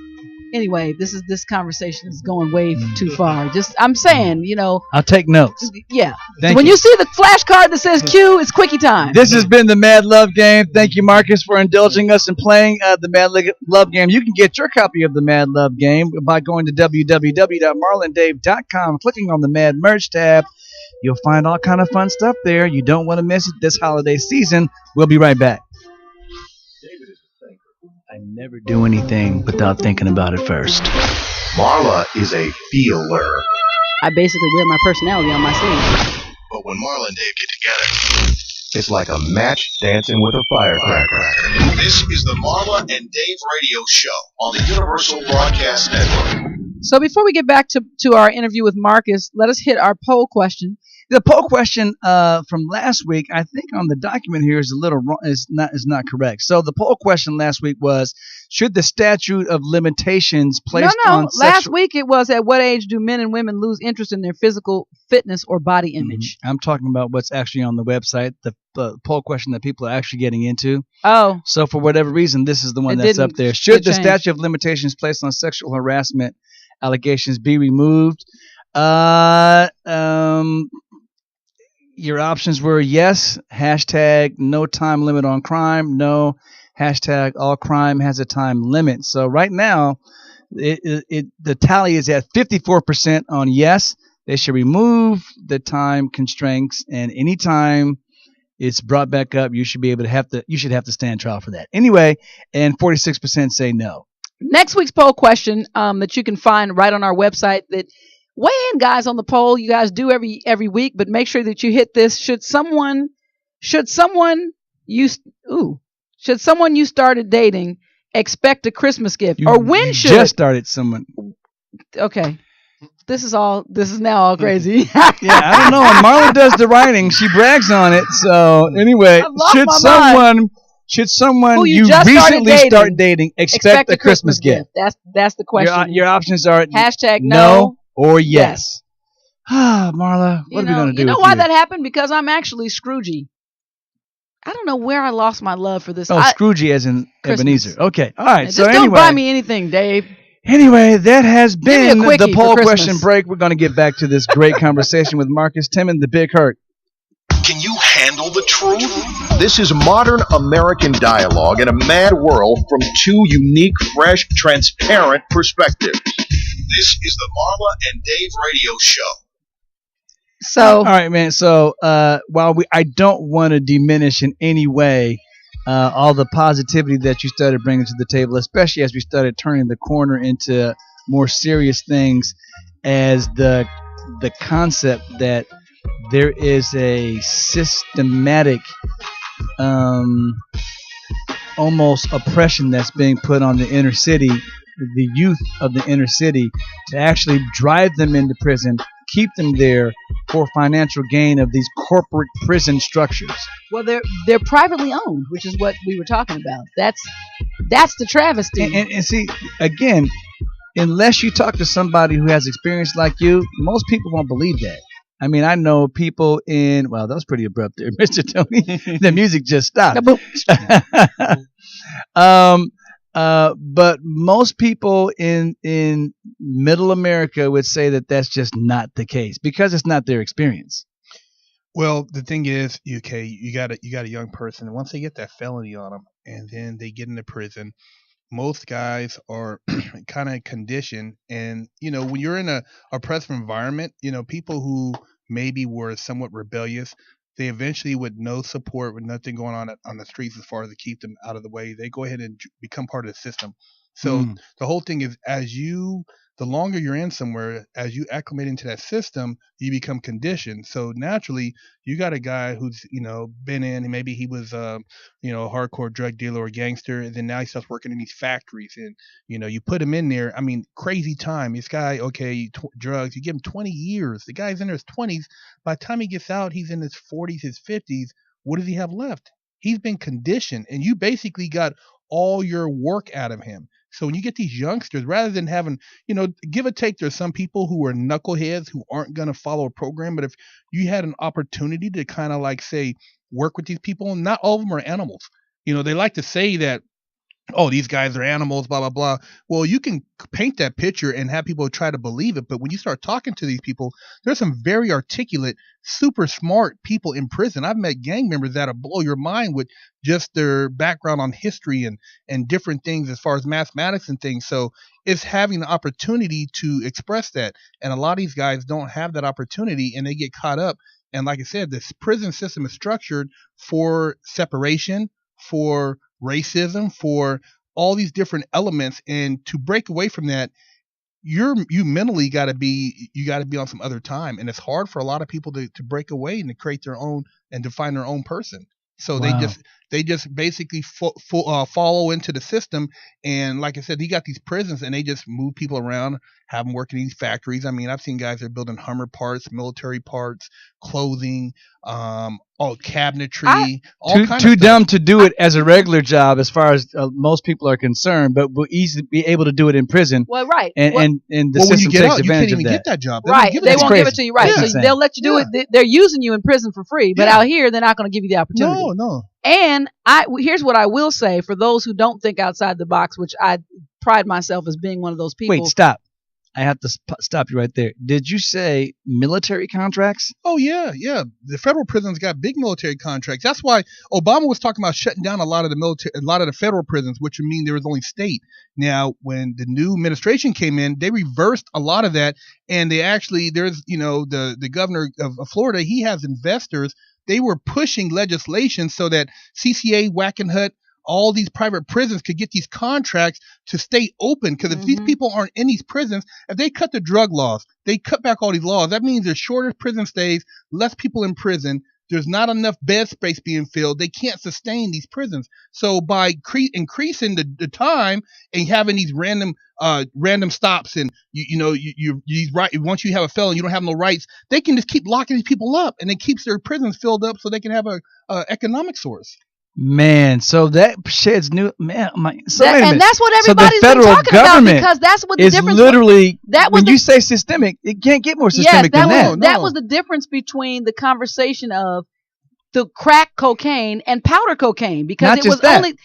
Anyway, this conversation is going way too far. I'm saying, I'll take notes. Yeah. When you see the flashcard that says Q, it's quickie time. This has been the Mad Love Game. Thank you, Marcus, for indulging us in playing the Mad Love Game. You can get your copy of the Mad Love Game by going to www.marlandave.com, clicking on the Mad Merch tab. You'll find all kind of fun stuff there. You don't want to miss it this holiday season. We'll be right back. I never do anything without thinking about it first. Marla is a feeler. I basically wear my personality on my sleeve. But when Marla and Dave get together, it's like a match dancing with a firecracker. This is the Marla and Dave radio show on the Universal Broadcast Network. So before we get back to our interview with Marcus, let us hit our poll question. The poll question from last week, I think on the document here is a little wrong, is not correct. So the poll question last week was, should the statute of limitations placed on last week it was, at what age do men and women lose interest in their physical fitness or body image? I'm talking about what's actually on the website, the poll question that people are actually getting into. Oh. So for whatever reason, this is the one that's up there. Should the statute of limitations placed on sexual harassment allegations be removed? Your options were yes, hashtag no time limit on crime, no, hashtag all crime has a time limit. So right now, the tally is at 54% on yes. They should remove the time constraints, and anytime it's brought back up, you should have to stand trial for that. Anyway, and 46% say no. Next week's poll question that you can find right on our website that Weigh in, guys, on the poll. You guys do every week, but make sure that you hit this. Should someone you started dating expect a Christmas gift, or when you should? Just started someone. Okay, this is now all crazy. Yeah, I don't know. And Marla does the writing. She brags on it. So anyway, I've lost should my someone Who you just started recently start dating expect a Christmas gift? That's the question. Your options are Hashtag no or yes. Ah, Marla, what are we gonna do? You know with why you? that happened? Because I'm actually Scroogey. I don't know where I lost my love for this. Oh, Scroogey as in Christmas. Ebenezer. Okay, all right. Just So don't anyway, buy me anything, Dave. Anyway, that has me a been quickie the for poll Christmas. question break. We're going to get back to this great conversation with Marcus Timmons, the Big Herc. Can you handle the truth? This is modern American dialogue in a mad world from two unique, fresh, transparent perspectives. This is the Marla and Dave radio show. So, All right, man. So while I don't want to diminish in any way all the positivity that you started bringing to the table, especially as we started turning the corner into more serious things, as the concept that there is a systematic almost oppression that's being put on the inner city, the youth of the inner city, to actually drive them into prison, keep them there for financial gain of these corporate prison structures. well, they're privately owned, which is what we were talking about. That's the travesty. And see, again, unless you talk to somebody who has experience like you, most people won't believe that. I mean, I know people in, well, that was pretty abrupt there, Mr. Tony. The music just stopped. But most people in middle America would say that that's just not the case because it's not their experience. Well, the thing is, UK, you got a young person, and once they get that felony on them, and then they get into prison, most guys are kind of conditioned. And when you're in a oppressive environment, people who maybe were somewhat rebellious, they eventually, with no support, with nothing going on the streets as far as to keep them out of the way, they go ahead and become part of the system. So the whole thing is, the longer you're in somewhere, as you acclimate into that system, you become conditioned. So naturally, you got a guy who's been in, and maybe he was a hardcore drug dealer or gangster, and then now he starts working in these factories, and you put him in there. I mean, crazy time. This guy, okay, drugs. You give him 20 years. The guy's in his 20s. By the time he gets out, he's in his 40s, his 50s. What does he have left? He's been conditioned, and you basically got all your work out of him. So when you get these youngsters, rather than having, give or take, there's some people who are knuckleheads who aren't going to follow a program. But if you had an opportunity to kind of say, work with these people, not all of them are animals. They like to say that, oh, these guys are animals, blah, blah, blah. Well, you can paint that picture and have people try to believe it. But when you start talking to these people, there's some very articulate, super smart people in prison. I've met gang members that'll blow your mind with just their background on history and different things as far as mathematics and things. So it's having the opportunity to express that. And a lot of these guys don't have that opportunity, and they get caught up. And like I said, this prison system is structured for separation, for racism, for all these different elements. And to break away from that, you mentally got to be on some other time. And it's hard for a lot of people to break away and to create their own and to find their own person. So Wow. they just basically follow into the system. And like I said, you got these prisons, and they just move people around, have them work in these factories. I mean, I've seen guys that are building Hummer parts, military parts, clothing, cabinetry, all kinds of Too stuff. dumb to do it as a regular job, as far as most people are concerned, but will easily be able to do it in prison. Well, right. And the Well, when system you get takes out, you advantage can't even of that. get that job. Right. They won't give it to you. Right. Yeah. So they'll let you do it. They're using you in prison for free, but out here, they're not going to give you the opportunity. No. And here's what I will say for those who don't think outside the box, which I pride myself as being one of those people. Wait, stop. I have to stop you right there. Did you say military contracts? Oh, yeah. The federal prisons got big military contracts. That's why Obama was talking about shutting down a lot of the federal prisons, which would mean there was only state. Now, when the new administration came in, they reversed a lot of that. And they actually, there's, the governor of Florida, he has investors. They were pushing legislation so that CCA, Wackenhut, all these private prisons could get these contracts to stay open. Because if these people aren't in these prisons, if they cut the drug laws, they cut back all these laws, that means there's shorter prison stays, less people in prison. There's not enough bed space being filled. They can't sustain these prisons. So by increasing the time and having these random stops, and once you have a felon, you don't have no rights. They can just keep locking these people up, and it keeps their prisons filled up so they can have a economic source. Man, so that sheds new man. And that's what everybody's been talking about, because that's what the difference. Literally, when you say systemic, it can't get more systemic than that. That was the difference between the conversation of the crack cocaine and powder cocaine, because it was only.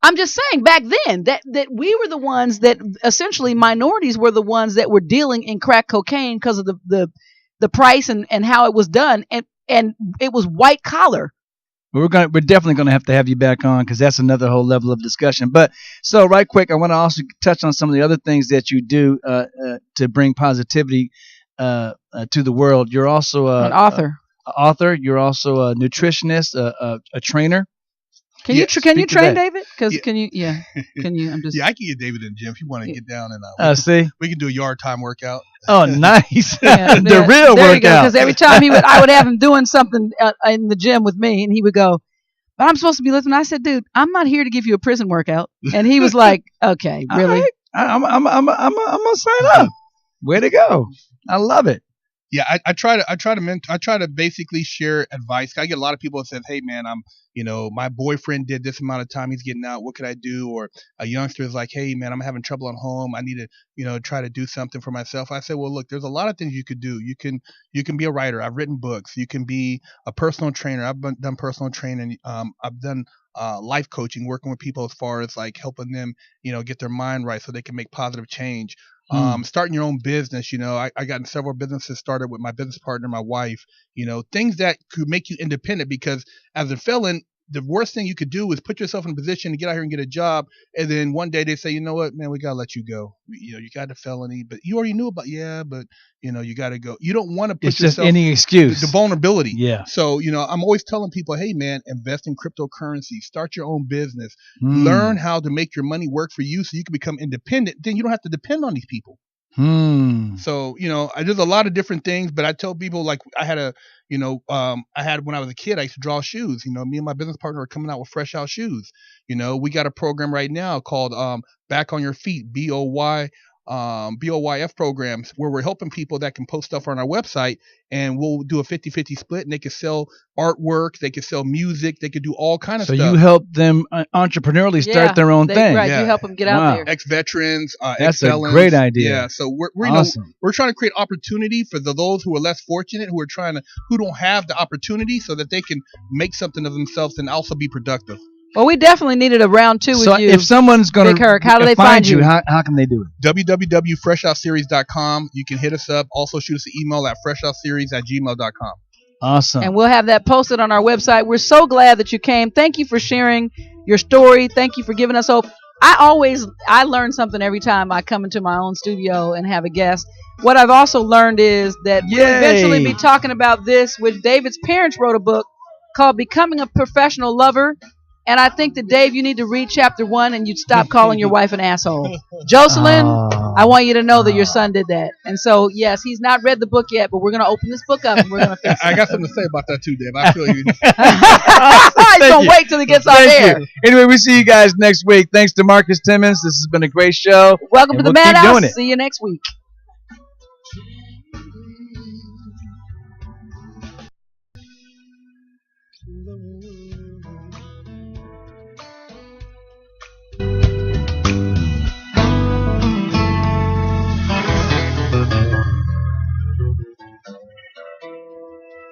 I'm just saying, back then that we were the ones that essentially minorities were the ones that were dealing in crack cocaine because of the price and how it was done, and it was white collar. We're definitely gonna have to have you back on, because that's another whole level of discussion. But so right quick, I want to also touch on some of the other things that you do to bring positivity to the world. You're also an author. You're also a nutritionist, a trainer. Can you train David? Because can you? Yeah. Can you? I'm just. Yeah, I can get David in the gym if you want to get down and see. We can do a yard time workout. Oh, nice. The real there workout. You go. Because every time I would have him doing something in the gym with me, and he would go, "But I'm supposed to be lifting." I said, "Dude, I'm not here to give you a prison workout." And he was like, "Okay, really? Right. I'm gonna sign up." Way to go! I love it. Yeah, I try to basically share advice. I get a lot of people that says, "Hey, man, my boyfriend did this amount of time. He's getting out. What could I do?" Or a youngster is like, "Hey, man, I'm having trouble at home. I need to, try to do something for myself." I say, "Well, look, there's a lot of things you could do. You can be a writer. I've written books. You can be a personal trainer. I've done personal training. I've done life coaching, working with people as far as like helping them, get their mind right so they can make positive change." Starting your own business, I got in several businesses started with my business partner, my wife, things that could make you independent, because as a felon, the worst thing you could do is put yourself in a position to get out here and get a job. And then one day they say, "You know what, man, we got to let you go. You got a felony, but you already knew about, but you got to go." You don't want to put yourself. It's just any excuse. The vulnerability. Yeah. So, I'm always telling people, hey, man, invest in cryptocurrency, start your own business, learn how to make your money work for you so you can become independent. Then you don't have to depend on these people. So, I did a lot of different things, but I tell people, like, I had when I was a kid, I used to draw shoes. Me and my business partner are coming out with fresh out shoes. We got a program right now called Back on Your Feet, BOYF programs, where we're helping people that can post stuff on our website, and we'll do a 50-50 split, and they can sell artwork, they can sell music, they can do all kind of stuff. So you help them entrepreneurially start their own thing. Right, you help them get out there. Ex-veterans, that's a great idea. Yeah, so we're awesome. We're trying to create opportunity for those who are less fortunate, who don't have the opportunity, so that they can make something of themselves and also be productive. Well, we definitely needed a round 2 with you. So if someone's going to Herc, how do they find you? How can they do it? www.freshoutseries.com. You can hit us up. Also shoot us an email at freshoutseries@gmail.com. Awesome. And we'll have that posted on our website. We're so glad that you came. Thank you for sharing your story. Thank you for giving us hope. I learn something every time I come into my own studio and have a guest. What I've also learned is that we'll eventually be talking about this, which David's parents wrote a book called Becoming a Professional Lover. And I think that, Dave, you need to read chapter 1 and you'd stop calling your wife an asshole. Jocelyn, I want you to know that your son did that. And so, yes, he's not read the book yet, but we're going to open this book up and we're going to fix it. I got something to say about that too, Dave. I feel you. He's going to wait till he gets on air. Anyway, we see you guys next week. Thanks to Marcus Timmons. This has been a great show. Welcome to the MaD House. See you next week.